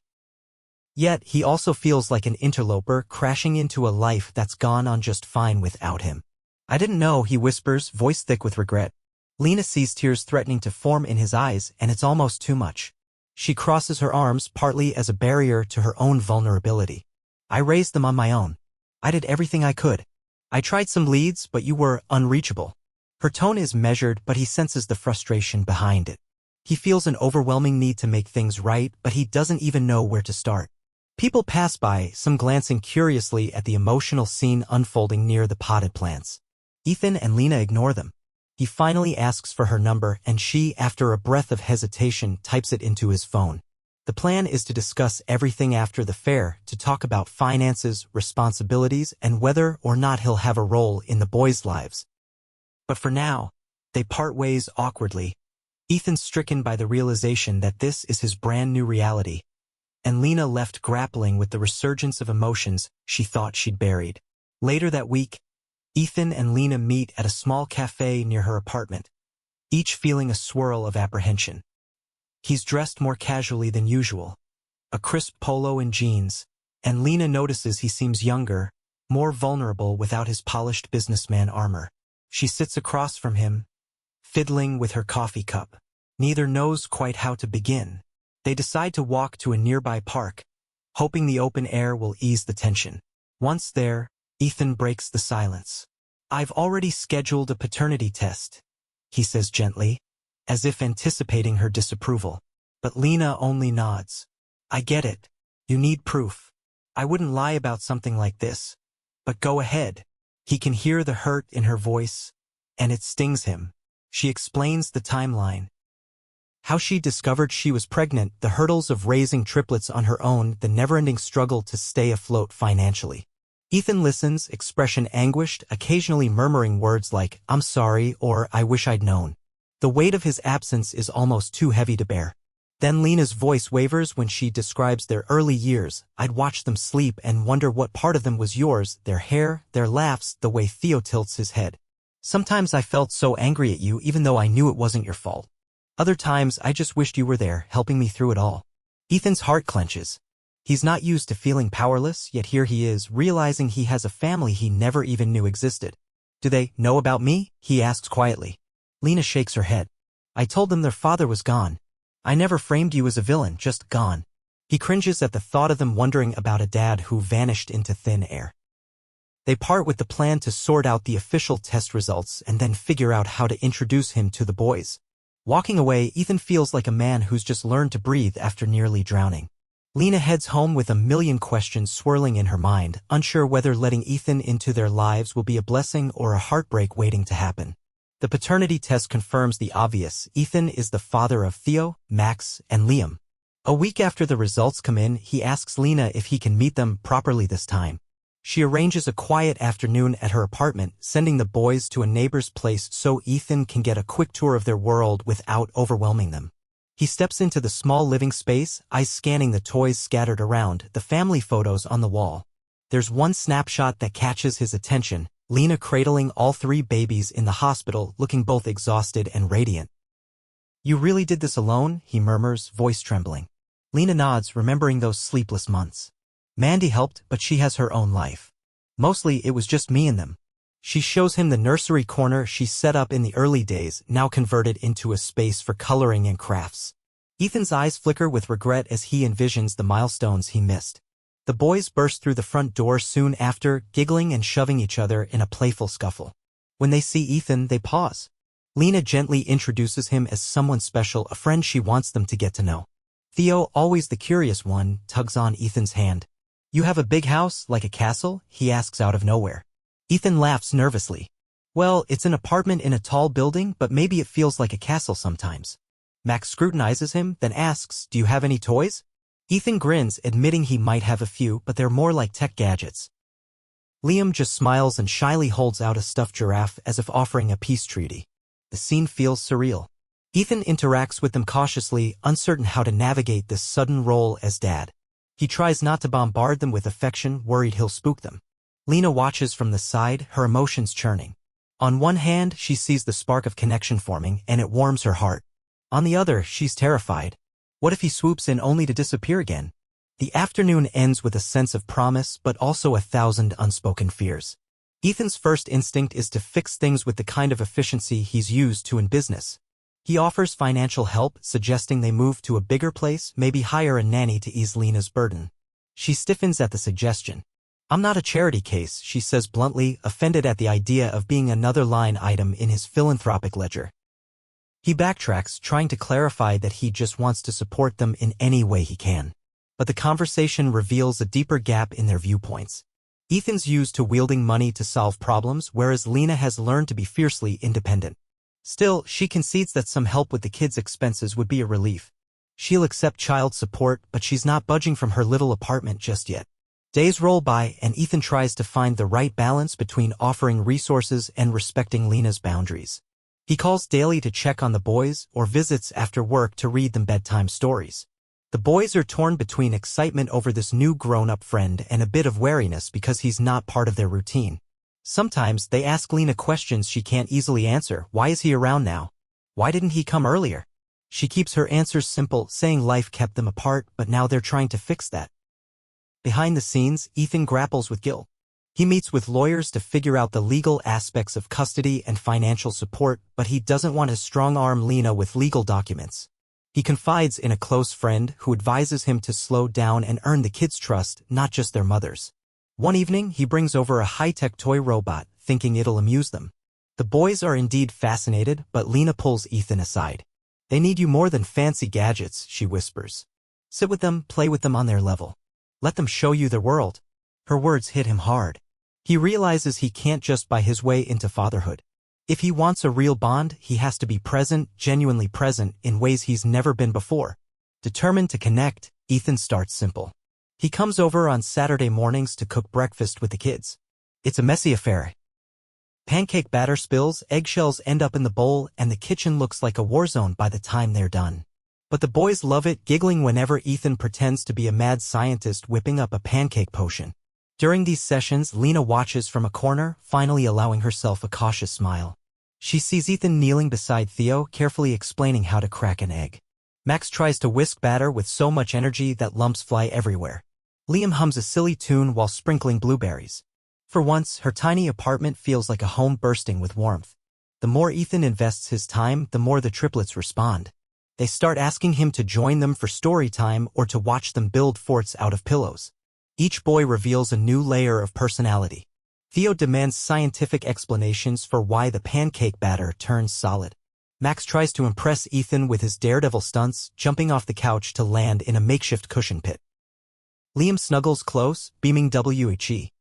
Yet he also feels like an interloper crashing into a life that's gone on just fine without him. I didn't know, he whispers, voice thick with regret. Lena sees tears threatening to form in his eyes, and it's almost too much. She crosses her arms, partly as a barrier to her own vulnerability. I raised them on my own. I did everything I could. I tried some leads, but you were unreachable. Her tone is measured, but he senses the frustration behind it. He feels an overwhelming need to make things right, but he doesn't even know where to start. People pass by, some glancing curiously at the emotional scene unfolding near the potted plants. Ethan and Lena ignore them. He finally asks for her number, and she, after a breath of hesitation, types it into his phone. The plan is to discuss everything after the fair, to talk about finances, responsibilities, and whether or not he'll have a role in the boys' lives. But for now, they part ways awkwardly. Ethan's stricken by the realization that this is his brand new reality, and Lena left grappling with the resurgence of emotions she thought she'd buried. Later that week, Ethan and Lena meet at a small cafe near her apartment, each feeling a swirl of apprehension. He's dressed more casually than usual, a crisp polo and jeans, and Lena notices he seems younger, more vulnerable without his polished businessman armor. She sits across from him, fiddling with her coffee cup. Neither knows quite how to begin. They decide to walk to a nearby park, hoping the open air will ease the tension. Once there, Ethan breaks the silence. I've already scheduled a paternity test, he says gently, as if anticipating her disapproval. But Lena only nods. I get it. You need proof. I wouldn't lie about something like this. But go ahead. He can hear the hurt in her voice, and it stings him. She explains the timeline. How she discovered she was pregnant, the hurdles of raising triplets on her own, the never-ending struggle to stay afloat financially. Ethan listens, expression anguished, occasionally murmuring words like, I'm sorry, or I wish I'd known. The weight of his absence is almost too heavy to bear. Then Lena's voice wavers when she describes their early years. I'd watch them sleep and wonder what part of them was yours, their hair, their laughs, the way Theo tilts his head. Sometimes I felt so angry at you even though I knew it wasn't your fault. Other times I just wished you were there, helping me through it all. Ethan's heart clenches. He's not used to feeling powerless, yet here he is, realizing he has a family he never even knew existed. Do they know about me? He asks quietly. Lena shakes her head. I told them their father was gone. I never framed you as a villain, just gone. He cringes at the thought of them wondering about a dad who vanished into thin air. They part with the plan to sort out the official test results and then figure out how to introduce him to the boys. Walking away, Ethan feels like a man who's just learned to breathe after nearly drowning. Lena heads home with a million questions swirling in her mind, unsure whether letting Ethan into their lives will be a blessing or a heartbreak waiting to happen. The paternity test confirms the obvious. Ethan is the father of Theo, Max, and Liam. A week after the results come in, he asks Lena if he can meet them properly this time. She arranges a quiet afternoon at her apartment, sending the boys to a neighbor's place so Ethan can get a quick tour of their world without overwhelming them. He steps into the small living space, eyes scanning the toys scattered around, the family photos on the wall. There's one snapshot that catches his attention, Lena cradling all 3 babies in the hospital, looking both exhausted and radiant. "You really did this alone?" he murmurs, voice trembling. Lena nods, remembering those sleepless months. "Mandy helped, but she has her own life. Mostly it was just me and them." She shows him the nursery corner she set up in the early days, now converted into a space for coloring and crafts. Ethan's eyes flicker with regret as he envisions the milestones he missed. The boys burst through the front door soon after, giggling and shoving each other in a playful scuffle. When they see Ethan, they pause. Lena gently introduces him as someone special, a friend she wants them to get to know. Theo, always the curious one, tugs on Ethan's hand. "You have a big house, like a castle?" he asks out of nowhere. Ethan laughs nervously. "Well, it's an apartment in a tall building, but maybe it feels like a castle sometimes." Max scrutinizes him, then asks, "Do you have any toys?" Ethan grins, admitting he might have a few, but they're more like tech gadgets. Liam just smiles and shyly holds out a stuffed giraffe as if offering a peace treaty. The scene feels surreal. Ethan interacts with them cautiously, uncertain how to navigate this sudden role as dad. He tries not to bombard them with affection, worried he'll spook them. Lena watches from the side, her emotions churning. On one hand, she sees the spark of connection forming, and it warms her heart. On the other, she's terrified. What if he swoops in only to disappear again? The afternoon ends with a sense of promise, but also 1,000 unspoken fears. Ethan's first instinct is to fix things with the kind of efficiency he's used to in business. He offers financial help, suggesting they move to a bigger place, maybe hire a nanny to ease Lena's burden. She stiffens at the suggestion. "I'm not a charity case," she says bluntly, offended at the idea of being another line item in his philanthropic ledger. He backtracks, trying to clarify that he just wants to support them in any way he can. But the conversation reveals a deeper gap in their viewpoints. Ethan's used to wielding money to solve problems, whereas Lena has learned to be fiercely independent. Still, she concedes that some help with the kids' expenses would be a relief. She'll accept child support, but she's not budging from her little apartment just yet. Days roll by, and Ethan tries to find the right balance between offering resources and respecting Lena's boundaries. He calls daily to check on the boys, or visits after work to read them bedtime stories. The boys are torn between excitement over this new grown-up friend and a bit of wariness because he's not part of their routine. Sometimes they ask Lena questions she can't easily answer. Why is he around now? Why didn't he come earlier? She keeps her answers simple, saying life kept them apart, but now they're trying to fix that. Behind the scenes, Ethan grapples with guilt. He meets with lawyers to figure out the legal aspects of custody and financial support, but he doesn't want to strong-arm Lena with legal documents. He confides in a close friend who advises him to slow down and earn the kids' trust, not just their mothers. One evening, he brings over a high-tech toy robot, thinking it'll amuse them. The boys are indeed fascinated, but Lena pulls Ethan aside. "They need you more than fancy gadgets," she whispers. "Sit with them, play with them on their level. Let them show you their world." Her words hit him hard. He realizes he can't just buy his way into fatherhood. If he wants a real bond, he has to be present, genuinely present, in ways he's never been before. Determined to connect, Ethan starts simple. He comes over on Saturday mornings to cook breakfast with the kids. It's a messy affair. Pancake batter spills, eggshells end up in the bowl, and the kitchen looks like a war zone by the time they're done. But the boys love it, giggling whenever Ethan pretends to be a mad scientist whipping up a pancake potion. During these sessions, Lena watches from a corner, finally allowing herself a cautious smile. She sees Ethan kneeling beside Theo, carefully explaining how to crack an egg. Max tries to whisk batter with so much energy that lumps fly everywhere. Liam hums a silly tune while sprinkling blueberries. For once, her tiny apartment feels like a home bursting with warmth. The more Ethan invests his time, the more the triplets respond. They start asking him to join them for story time or to watch them build forts out of pillows. Each boy reveals a new layer of personality. Theo demands scientific explanations for why the pancake batter turns solid. Max tries to impress Ethan with his daredevil stunts, jumping off the couch to land in a makeshift cushion pit. Liam snuggles close, beaming WHE.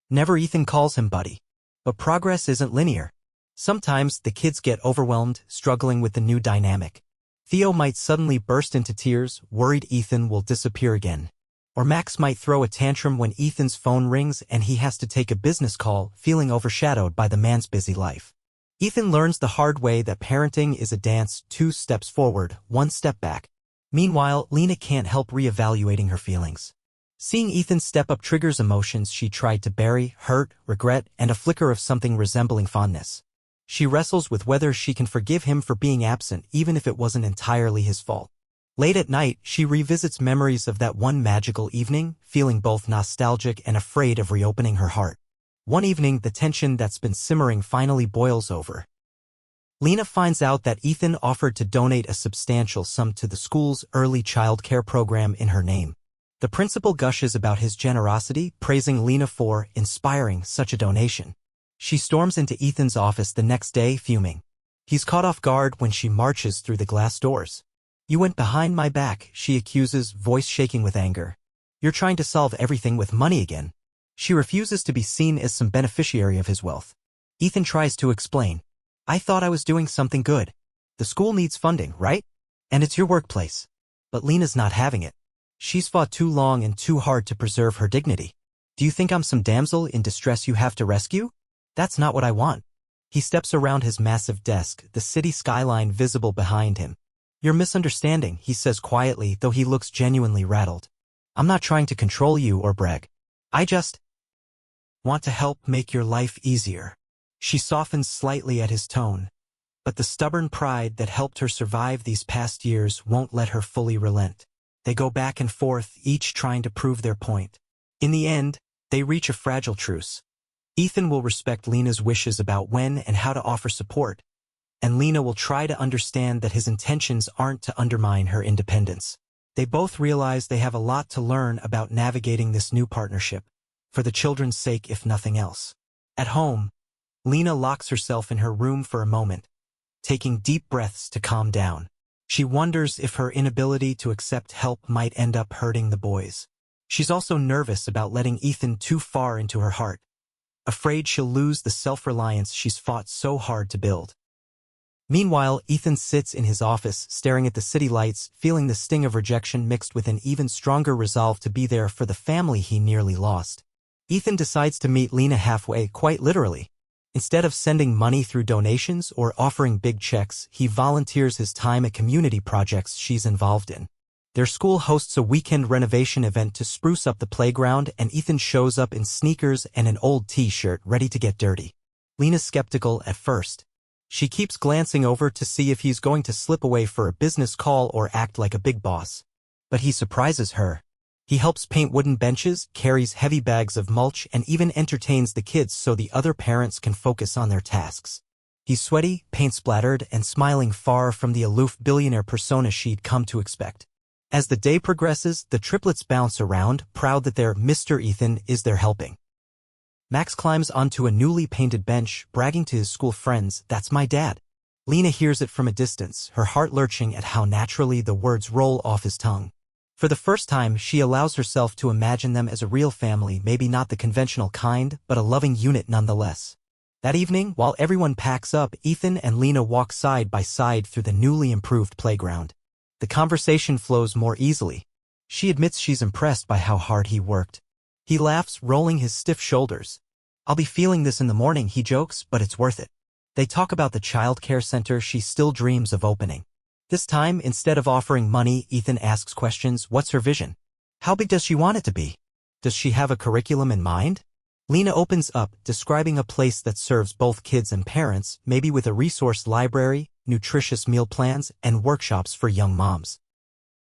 Never Ethan calls him buddy. But progress isn't linear. Sometimes the kids get overwhelmed, struggling with the new dynamic. Theo might suddenly burst into tears, worried Ethan will disappear again. Or Max might throw a tantrum when Ethan's phone rings and he has to take a business call, feeling overshadowed by the man's busy life. Ethan learns the hard way that parenting is a dance, 2 steps forward, 1 step back. Meanwhile, Lena can't help reevaluating her feelings. Seeing Ethan step up triggers emotions she tried to bury, hurt, regret, and a flicker of something resembling fondness. She wrestles with whether she can forgive him for being absent even if it wasn't entirely his fault. Late at night, she revisits memories of that one magical evening, feeling both nostalgic and afraid of reopening her heart. One evening, the tension that's been simmering finally boils over. Lena finds out that Ethan offered to donate a substantial sum to the school's early child care program in her name. The principal gushes about his generosity, praising Lena for inspiring such a donation. She storms into Ethan's office the next day, fuming. He's caught off guard when she marches through the glass doors. "You went behind my back," she accuses, voice shaking with anger. "You're trying to solve everything with money again." She refuses to be seen as some beneficiary of his wealth. Ethan tries to explain. "I thought I was doing something good. The school needs funding, right? And it's your workplace." But Lena's not having it. She's fought too long and too hard to preserve her dignity. "Do you think I'm some damsel in distress you have to rescue? That's not what I want." He steps around his massive desk, the city skyline visible behind him. "You're misunderstanding," he says quietly, though he looks genuinely rattled. "I'm not trying to control you or brag. I just want to help make your life easier." She softens slightly at his tone, but the stubborn pride that helped her survive these past years won't let her fully relent. They go back and forth, each trying to prove their point. In the end, they reach a fragile truce. Ethan will respect Lena's wishes about when and how to offer support, and Lena will try to understand that his intentions aren't to undermine her independence. They both realize they have a lot to learn about navigating this new partnership, for the children's sake if nothing else. At home, Lena locks herself in her room for a moment, taking deep breaths to calm down. She wonders if her inability to accept help might end up hurting the boys. She's also nervous about letting Ethan too far into her heart, afraid she'll lose the self-reliance she's fought so hard to build. Meanwhile, Ethan sits in his office, staring at the city lights, feeling the sting of rejection mixed with an even stronger resolve to be there for the family he nearly lost. Ethan decides to meet Lena halfway, quite literally. Instead of sending money through donations or offering big checks, he volunteers his time at community projects she's involved in. Their school hosts a weekend renovation event to spruce up the playground, and Ethan shows up in sneakers and an old t-shirt, ready to get dirty. Lena's skeptical at first. She keeps glancing over to see if he's going to slip away for a business call or act like a big boss. But he surprises her. He helps paint wooden benches, carries heavy bags of mulch, and even entertains the kids so the other parents can focus on their tasks. He's sweaty, paint-splattered, and smiling, far from the aloof billionaire persona she'd come to expect. As the day progresses, the triplets bounce around, proud that their Mr. Ethan is there helping. Max climbs onto a newly painted bench, bragging to his school friends, "That's my dad." Lena hears it from a distance, her heart lurching at how naturally the words roll off his tongue. For the first time, she allows herself to imagine them as a real family, maybe not the conventional kind, but a loving unit nonetheless. That evening, while everyone packs up, Ethan and Lena walk side by side through the newly improved playground. The conversation flows more easily. She admits she's impressed by how hard he worked. He laughs, rolling his stiff shoulders. "I'll be feeling this in the morning," he jokes, "but it's worth it." They talk about the child care center she still dreams of opening. This time, instead of offering money, Ethan asks questions. What's her vision? How big does she want it to be? Does she have a curriculum in mind? Lena opens up, describing a place that serves both kids and parents, maybe with a resource library, nutritious meal plans, and workshops for young moms.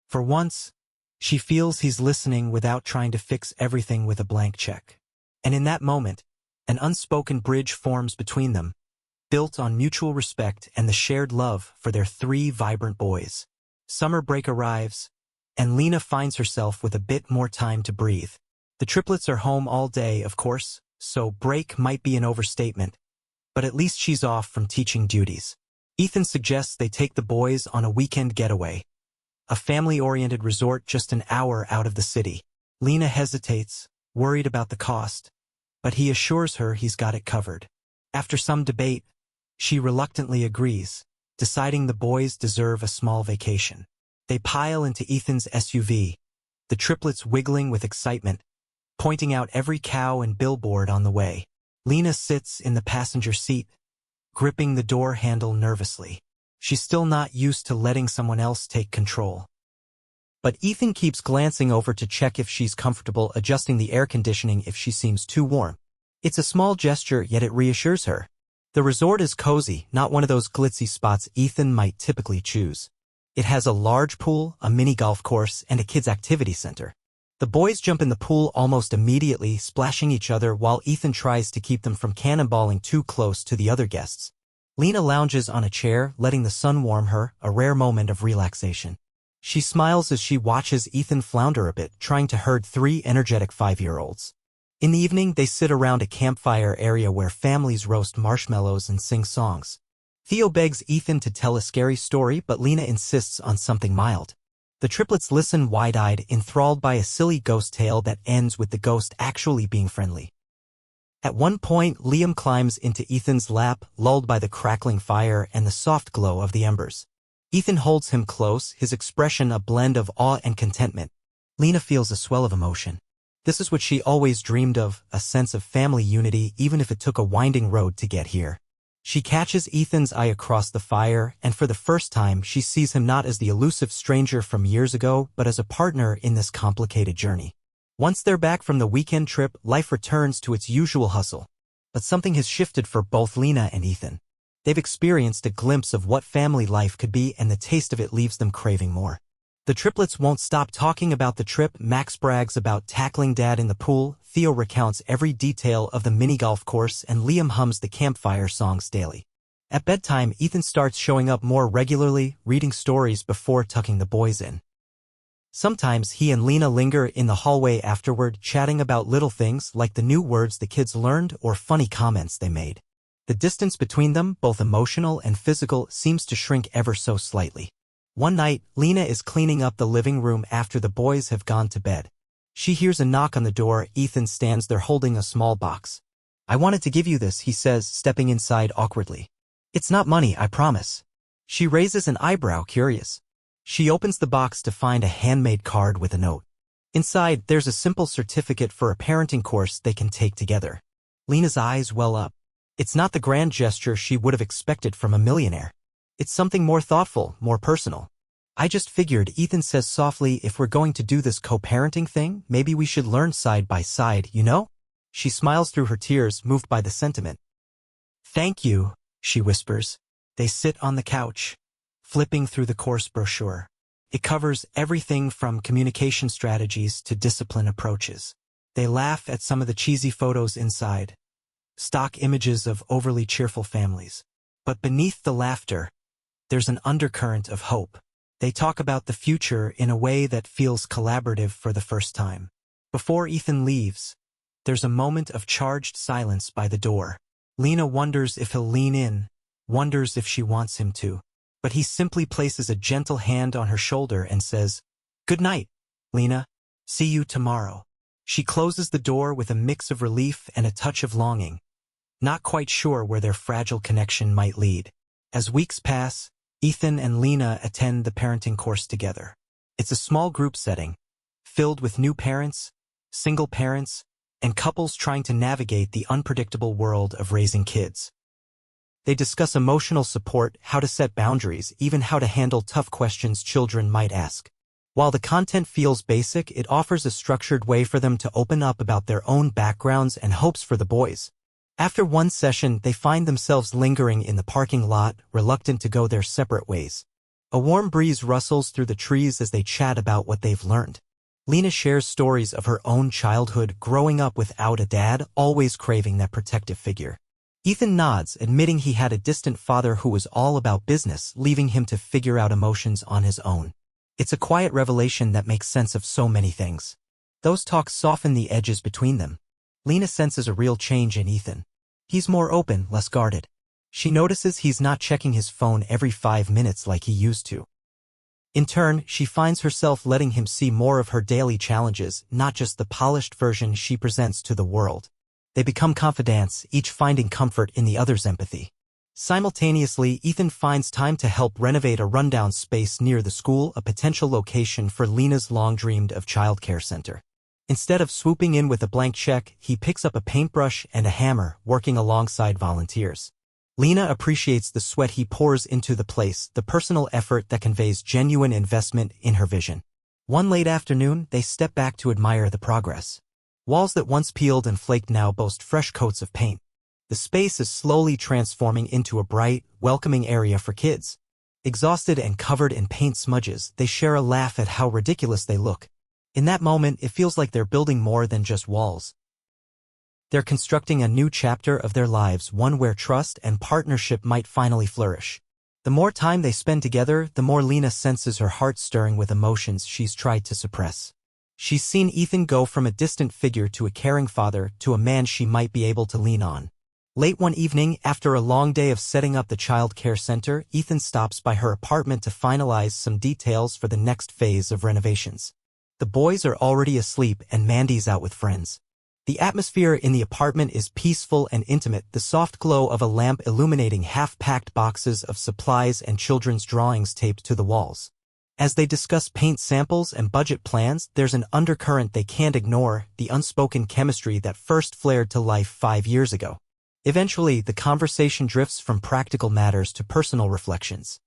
For once, she feels he's listening without trying to fix everything with a blank check. And in that moment, an unspoken bridge forms between them, built on mutual respect and the shared love for their 3 vibrant boys. Summer break arrives, and Lena finds herself with a bit more time to breathe. The triplets are home all day, of course, so break might be an overstatement, but at least she's off from teaching duties. Ethan suggests they take the boys on a weekend getaway, a family-oriented resort just an hour out of the city. Lena hesitates, worried about the cost, but he assures her he's got it covered. After some debate, she reluctantly agrees, deciding the boys deserve a small vacation. They pile into Ethan's SUV, the triplets wiggling with excitement, pointing out every cow and billboard on the way. Lena sits in the passenger seat, gripping the door handle nervously. She's still not used to letting someone else take control. But Ethan keeps glancing over to check if she's comfortable, adjusting the air conditioning if she seems too warm. It's a small gesture, yet it reassures her. The resort is cozy, not one of those glitzy spots Ethan might typically choose. It has a large pool, a mini golf course, and a kids' activity center. The boys jump in the pool almost immediately, splashing each other while Ethan tries to keep them from cannonballing too close to the other guests. Lena lounges on a chair, letting the sun warm her, a rare moment of relaxation. She smiles as she watches Ethan flounder a bit, trying to herd 3 energetic 5-year-olds. In the evening, they sit around a campfire area where families roast marshmallows and sing songs. Theo begs Ethan to tell a scary story, but Lena insists on something mild. The triplets listen wide-eyed, enthralled by a silly ghost tale that ends with the ghost actually being friendly. At one point, Liam climbs into Ethan's lap, lulled by the crackling fire and the soft glow of the embers. Ethan holds him close, his expression a blend of awe and contentment. Lena feels a swell of emotion. This is what she always dreamed of, a sense of family unity, even if it took a winding road to get here. She catches Ethan's eye across the fire, and for the first time she sees him not as the elusive stranger from years ago, but as a partner in this complicated journey. Once they're back from the weekend trip, life returns to its usual hustle. But something has shifted for both Lena and Ethan. They've experienced a glimpse of what family life could be, and the taste of it leaves them craving more. The triplets won't stop talking about the trip. Max brags about tackling Dad in the pool, Theo recounts every detail of the mini golf course, and Liam hums the campfire songs daily. At bedtime, Ethan starts showing up more regularly, reading stories before tucking the boys in. Sometimes he and Lena linger in the hallway afterward, chatting about little things like the new words the kids learned or funny comments they made. The distance between them, both emotional and physical, seems to shrink ever so slightly. One night, Lena is cleaning up the living room after the boys have gone to bed. She hears a knock on the door. Ethan stands there holding a small box. "I wanted to give you this," he says, stepping inside awkwardly. "It's not money, I promise." She raises an eyebrow, curious. She opens the box to find a handmade card with a note. Inside, there's a simple certificate for a parenting course they can take together. Lena's eyes well up. It's not the grand gesture she would have expected from a millionaire. It's something more thoughtful, more personal. "I just figured," Ethan says softly, "if we're going to do this co-parenting thing, maybe we should learn side by side, you know?" She smiles through her tears, moved by the sentiment. "Thank you," she whispers. They sit on the couch, flipping through the course brochure. It covers everything from communication strategies to discipline approaches. They laugh at some of the cheesy photos inside, stock images of overly cheerful families. But beneath the laughter, there's an undercurrent of hope. They talk about the future in a way that feels collaborative for the first time. Before Ethan leaves, there's a moment of charged silence by the door. Lena wonders if he'll lean in, wonders if she wants him to. But he simply places a gentle hand on her shoulder and says, "Good night, Lena. See you tomorrow." She closes the door with a mix of relief and a touch of longing, not quite sure where their fragile connection might lead. As weeks pass, Ethan and Lena attend the parenting course together. It's a small group setting, filled with new parents, single parents, and couples trying to navigate the unpredictable world of raising kids. They discuss emotional support, how to set boundaries, even how to handle tough questions children might ask. While the content feels basic, it offers a structured way for them to open up about their own backgrounds and hopes for the boys. After one session, they find themselves lingering in the parking lot, reluctant to go their separate ways. A warm breeze rustles through the trees as they chat about what they've learned. Lena shares stories of her own childhood, growing up without a dad, always craving that protective figure. Ethan nods, admitting he had a distant father who was all about business, leaving him to figure out emotions on his own. It's a quiet revelation that makes sense of so many things. Those talks soften the edges between them. Lena senses a real change in Ethan. He's more open, less guarded. She notices he's not checking his phone every 5 minutes like he used to. In turn, she finds herself letting him see more of her daily challenges, not just the polished version she presents to the world. They become confidants, each finding comfort in the other's empathy. Simultaneously, Ethan finds time to help renovate a rundown space near the school, a potential location for Lena's long-dreamed of childcare center. Instead of swooping in with a blank check, he picks up a paintbrush and a hammer, working alongside volunteers. Lena appreciates the sweat he pours into the place, the personal effort that conveys genuine investment in her vision. One late afternoon, they step back to admire the progress. Walls that once peeled and flaked now boast fresh coats of paint. The space is slowly transforming into a bright, welcoming area for kids. Exhausted and covered in paint smudges, they share a laugh at how ridiculous they look. In that moment, it feels like they're building more than just walls. They're constructing a new chapter of their lives, one where trust and partnership might finally flourish. The more time they spend together, the more Lena senses her heart stirring with emotions she's tried to suppress. She's seen Ethan go from a distant figure to a caring father to a man she might be able to lean on. Late one evening, after a long day of setting up the child care center, Ethan stops by her apartment to finalize some details for the next phase of renovations. The boys are already asleep and Mandy's out with friends. The atmosphere in the apartment is peaceful and intimate, the soft glow of a lamp illuminating half-packed boxes of supplies and children's drawings taped to the walls. As they discuss paint samples and budget plans, there's an undercurrent they can't ignore, the unspoken chemistry that first flared to life 5 years ago. Eventually, the conversation drifts from practical matters to personal reflections.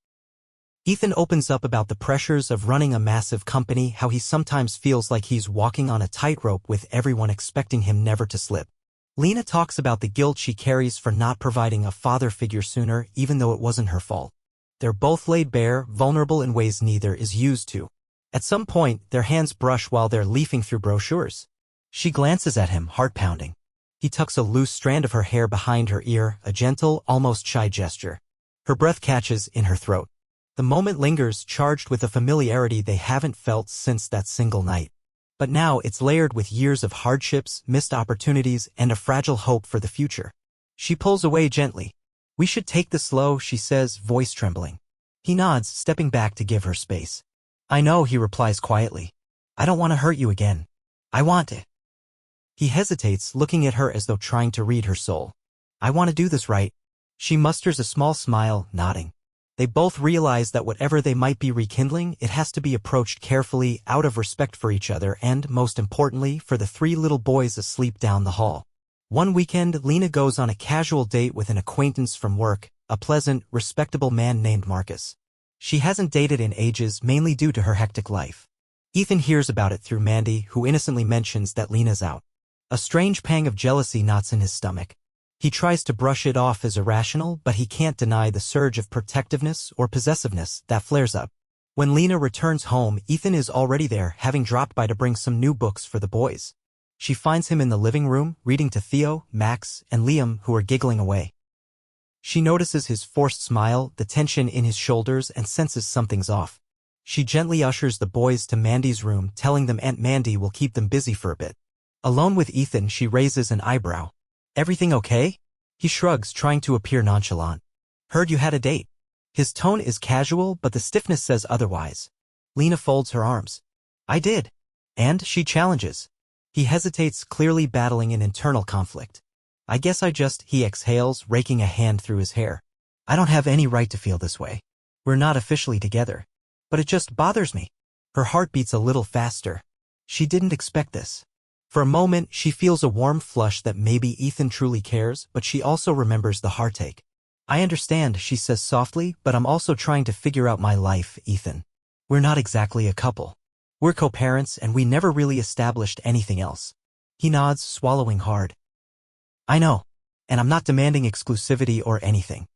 Ethan opens up about the pressures of running a massive company, how he sometimes feels like he's walking on a tightrope with everyone expecting him never to slip. Lena talks about the guilt she carries for not providing a father figure sooner, even though it wasn't her fault. They're both laid bare, vulnerable in ways neither is used to. At some point, their hands brush while they're leafing through brochures. She glances at him, heart pounding. He tucks a loose strand of her hair behind her ear, a gentle, almost shy gesture. Her breath catches in her throat. The moment lingers, charged with a familiarity they haven't felt since that single night. But now it's layered with years of hardships, missed opportunities, and a fragile hope for the future. She pulls away gently. "We should take this slow," she says, voice trembling. He nods, stepping back to give her space. "I know," he replies quietly. "I don't want to hurt you again. I want it." He hesitates, looking at her as though trying to read her soul. "I want to do this right." She musters a small smile, nodding. They both realize that whatever they might be rekindling, it has to be approached carefully, out of respect for each other and, most importantly, for the 3 little boys asleep down the hall. One weekend, Lena goes on a casual date with an acquaintance from work, a pleasant, respectable man named Marcus. She hasn't dated in ages, mainly due to her hectic life. Ethan hears about it through Mandy, who innocently mentions that Lena's out. A strange pang of jealousy knots in his stomach. He tries to brush it off as irrational, but he can't deny the surge of protectiveness or possessiveness that flares up. When Lena returns home, Ethan is already there, having dropped by to bring some new books for the boys. She finds him in the living room, reading to Theo, Max, and Liam, who are giggling away. She notices his forced smile, the tension in his shoulders, and senses something's off. She gently ushers the boys to Mandy's room, telling them Aunt Mandy will keep them busy for a bit. Alone with Ethan, she raises an eyebrow. "Everything okay?" He shrugs, trying to appear nonchalant. "Heard you had a date." His tone is casual, but the stiffness says otherwise. Lena folds her arms. "I did." "And?" she challenges. He hesitates, clearly battling an internal conflict. "I guess I just," he exhales, raking a hand through his hair. "I don't have any right to feel this way. We're not officially together. But it just bothers me." Her heart beats a little faster. She didn't expect this. For a moment, she feels a warm flush that maybe Ethan truly cares, but she also remembers the heartache. "I understand," she says softly, "but I'm also trying to figure out my life, Ethan. We're not exactly a couple. We're co-parents, and we never really established anything else." He nods, swallowing hard. "I know. And I'm not demanding exclusivity or anything.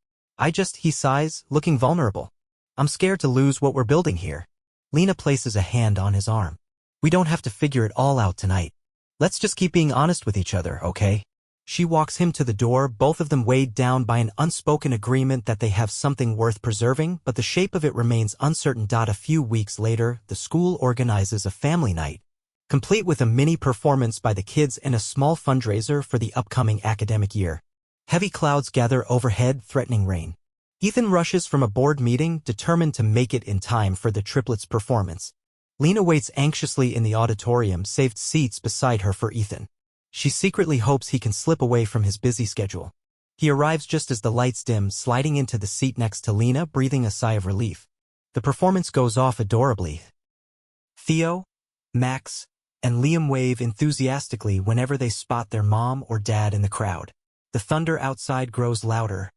He sighs, looking vulnerable. "I'm scared to lose what we're building here." Lena places a hand on his arm. "We don't have to figure it all out tonight. Let's just keep being honest with each other, okay?" She walks him to the door, both of them weighed down by an unspoken agreement that they have something worth preserving, but the shape of it remains uncertain. A few weeks later, the school organizes a family night, complete with a mini performance by the kids and a small fundraiser for the upcoming academic year. Heavy clouds gather overhead, threatening rain. Ethan rushes from a board meeting, determined to make it in time for the triplets' performance. Lena waits anxiously in the auditorium, saved seats beside her for Ethan. She secretly hopes he can slip away from his busy schedule. He arrives just as the lights dim, sliding into the seat next to Lena, breathing a sigh of relief. The performance goes off adorably. Theo, Max, and Liam wave enthusiastically whenever they spot their mom or dad in the crowd. The thunder outside grows louder,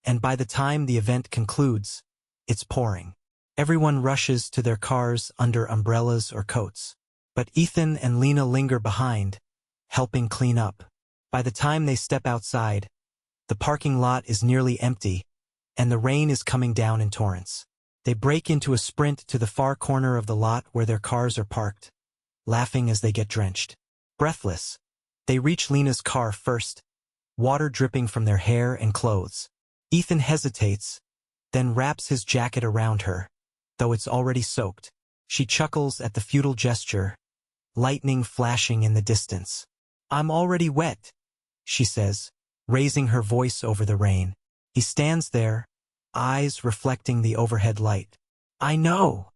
and by the time the event concludes, it's pouring. Everyone rushes to their cars under umbrellas or coats. But Ethan and Lena linger behind, helping clean up. By the time they step outside, the parking lot is nearly empty, and the rain is coming down in torrents. They break into a sprint to the far corner of the lot where their cars are parked, laughing as they get drenched. Breathless, they reach Lena's car first, water dripping from their hair and clothes. Ethan hesitates, then wraps his jacket around her, though it's already soaked. She chuckles at the futile gesture, lightning flashing in the distance. "I'm already wet," she says, raising her voice over the rain. He stands there, eyes reflecting the overhead light. "I know,"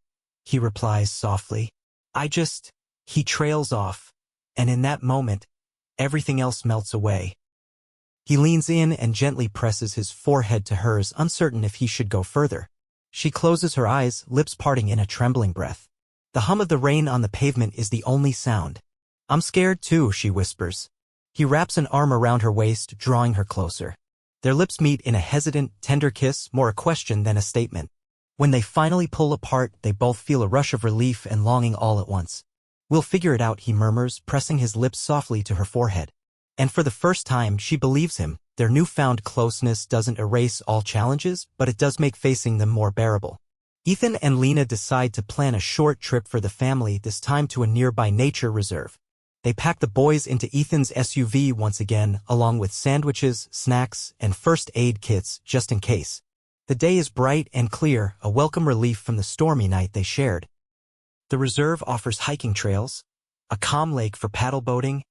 he replies softly. He trails off, and in that moment, everything else melts away. He leans in and gently presses his forehead to hers, uncertain if he should go further. She closes her eyes, lips parting in a trembling breath. The hum of the rain on the pavement is the only sound. "I'm scared too," she whispers. He wraps an arm around her waist, drawing her closer. Their lips meet in a hesitant, tender kiss, more a question than a statement. When they finally pull apart, they both feel a rush of relief and longing all at once. "We'll figure it out," he murmurs, pressing his lips softly to her forehead. And for the first time, she believes him. Their newfound closeness doesn't erase all challenges, but it does make facing them more bearable. Ethan and Lena decide to plan a short trip for the family, this time to a nearby nature reserve. They pack the boys into Ethan's SUV once again, along with sandwiches, snacks, and first aid kits, just in case. The day is bright and clear, a welcome relief from the stormy night they shared. The reserve offers hiking trails, a calm lake for paddle boating,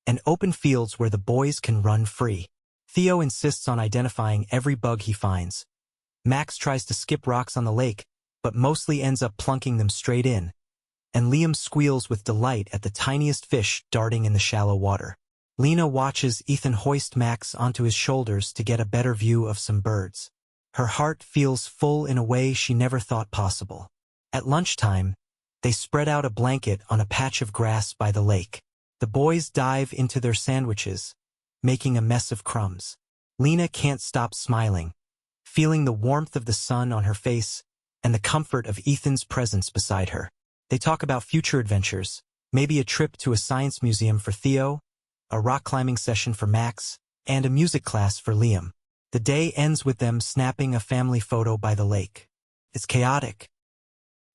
and open fields where the boys can run free. Theo insists on identifying every bug he finds. Max tries to skip rocks on the lake, but mostly ends up plunking them straight in. And Liam squeals with delight at the tiniest fish darting in the shallow water. Lena watches Ethan hoist Max onto his shoulders to get a better view of some birds. Her heart feels full in a way she never thought possible. At lunchtime, they spread out a blanket on a patch of grass by the lake. The boys dive into their sandwiches, making a mess of crumbs. Lena can't stop smiling, feeling the warmth of the sun on her face and the comfort of Ethan's presence beside her. They talk about future adventures, maybe a trip to a science museum for Theo, a rock climbing session for Max, and a music class for Liam. The day ends with them snapping a family photo by the lake. It's chaotic.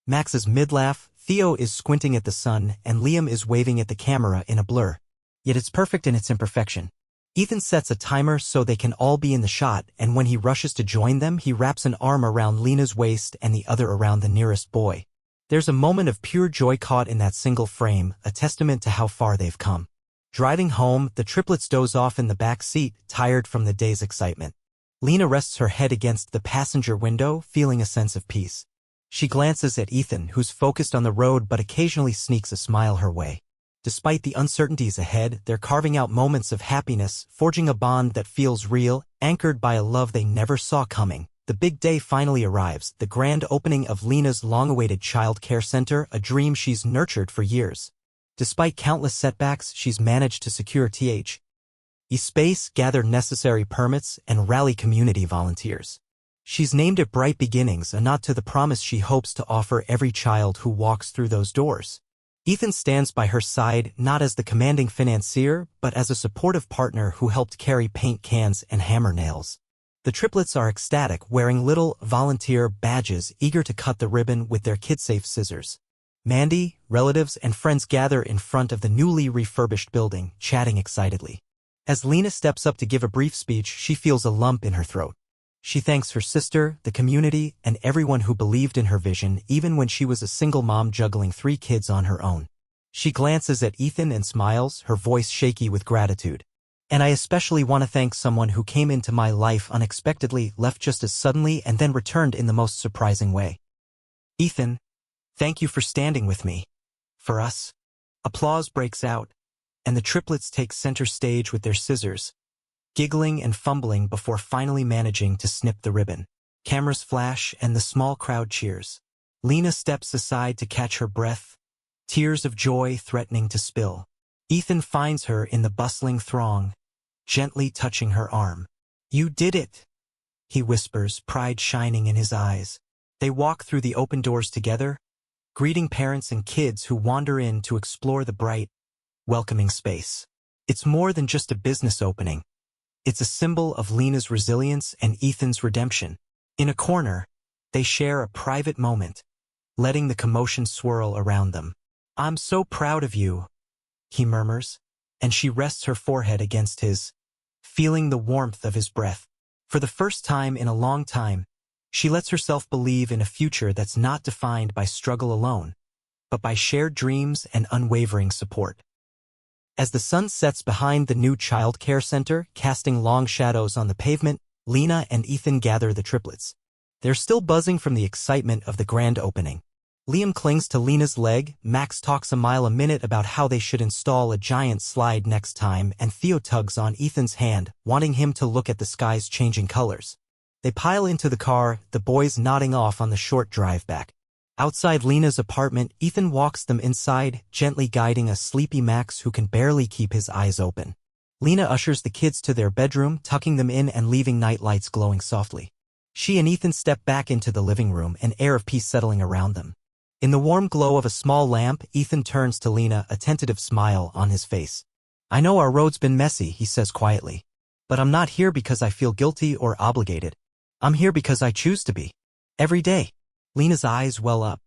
Max is mid-laugh, Theo is squinting at the sun, and Liam is waving at the camera in a blur. Yet it's perfect in its imperfection. Ethan sets a timer so they can all be in the shot, and when he rushes to join them, he wraps an arm around Lena's waist and the other around the nearest boy. There's a moment of pure joy caught in that single frame, a testament to how far they've come. Driving home, the triplets doze off in the back seat, tired from the day's excitement. Lena rests her head against the passenger window, feeling a sense of peace. She glances at Ethan, who's focused on the road but occasionally sneaks a smile her way. Despite the uncertainties ahead, they're carving out moments of happiness, forging a bond that feels real, anchored by a love they never saw coming. The big day finally arrives, the grand opening of Lena's long-awaited child care center, a dream she's nurtured for years. Despite countless setbacks, she's managed to secure space, gather necessary permits, and rally community volunteers. She's named it Bright Beginnings, a nod to the promise she hopes to offer every child who walks through those doors. Ethan stands by her side, not as the commanding financier, but as a supportive partner who helped carry paint cans and hammer nails. The triplets are ecstatic, wearing little volunteer badges, eager to cut the ribbon with their kid-safe scissors. Mandy, relatives, and friends gather in front of the newly refurbished building, chatting excitedly. As Lena steps up to give a brief speech, she feels a lump in her throat. She thanks her sister, the community, and everyone who believed in her vision, even when she was a single mom juggling 3 kids on her own. She glances at Ethan and smiles, her voice shaky with gratitude. "And I especially want to thank someone who came into my life unexpectedly, left just as suddenly, and then returned in the most surprising way. Ethan, thank you for standing with me. For us." Applause breaks out, and the triplets take center stage with their scissors, giggling and fumbling before finally managing to snip the ribbon. Cameras flash and the small crowd cheers. Lena steps aside to catch her breath, tears of joy threatening to spill. Ethan finds her in the bustling throng, gently touching her arm. "You did it," he whispers, pride shining in his eyes. They walk through the open doors together, greeting parents and kids who wander in to explore the bright, welcoming space. It's more than just a business opening. It's a symbol of Lena's resilience and Ethan's redemption. In a corner, they share a private moment, letting the commotion swirl around them. "I'm so proud of you," he murmurs, and she rests her forehead against his, feeling the warmth of his breath. For the first time in a long time, she lets herself believe in a future that's not defined by struggle alone, but by shared dreams and unwavering support. As the sun sets behind the new child care center, casting long shadows on the pavement, Lena and Ethan gather the triplets. They're still buzzing from the excitement of the grand opening. Liam clings to Lena's leg, Max talks a mile a minute about how they should install a giant slide next time, and Theo tugs on Ethan's hand, wanting him to look at the sky's changing colors. They pile into the car, the boys nodding off on the short drive back. Outside Lena's apartment, Ethan walks them inside, gently guiding a sleepy Max who can barely keep his eyes open. Lena ushers the kids to their bedroom, tucking them in and leaving night lights glowing softly. She and Ethan step back into the living room, an air of peace settling around them. In the warm glow of a small lamp, Ethan turns to Lena, a tentative smile on his face. "I know our road's been messy," he says quietly. "But I'm not here because I feel guilty or obligated. I'm here because I choose to be. Every day." Lena's eyes well up.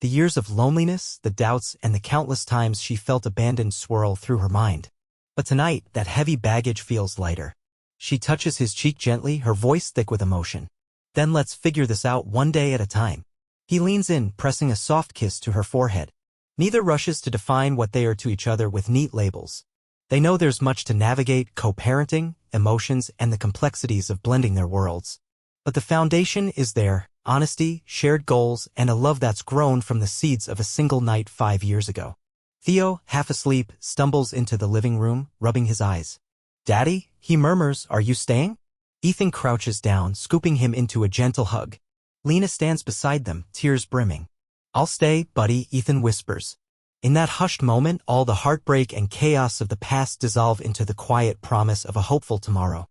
The years of loneliness, the doubts, and the countless times she felt abandoned swirl through her mind. But tonight, that heavy baggage feels lighter. She touches his cheek gently, her voice thick with emotion. "Then let's figure this out one day at a time." He leans in, pressing a soft kiss to her forehead. Neither rushes to define what they are to each other with neat labels. They know there's much to navigate: co-parenting, emotions, and the complexities of blending their worlds. But the foundation is there: honesty, shared goals, and a love that's grown from the seeds of a single night 5 years ago. Theo, half asleep, stumbles into the living room, rubbing his eyes. "Daddy," he murmurs, "are you staying?" Ethan crouches down, scooping him into a gentle hug. Lena stands beside them, tears brimming. "I'll stay, buddy," Ethan whispers. In that hushed moment, all the heartbreak and chaos of the past dissolve into the quiet promise of a hopeful tomorrow.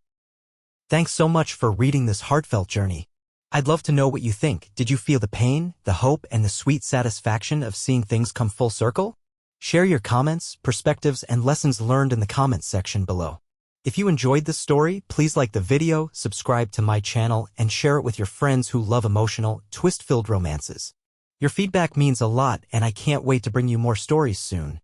Thanks so much for reading this heartfelt journey. I'd love to know what you think. Did you feel the pain, the hope, and the sweet satisfaction of seeing things come full circle? Share your comments, perspectives, and lessons learned in the comments section below. If you enjoyed this story, please like the video, subscribe to my channel, and share it with your friends who love emotional, twist-filled romances. Your feedback means a lot, and I can't wait to bring you more stories soon.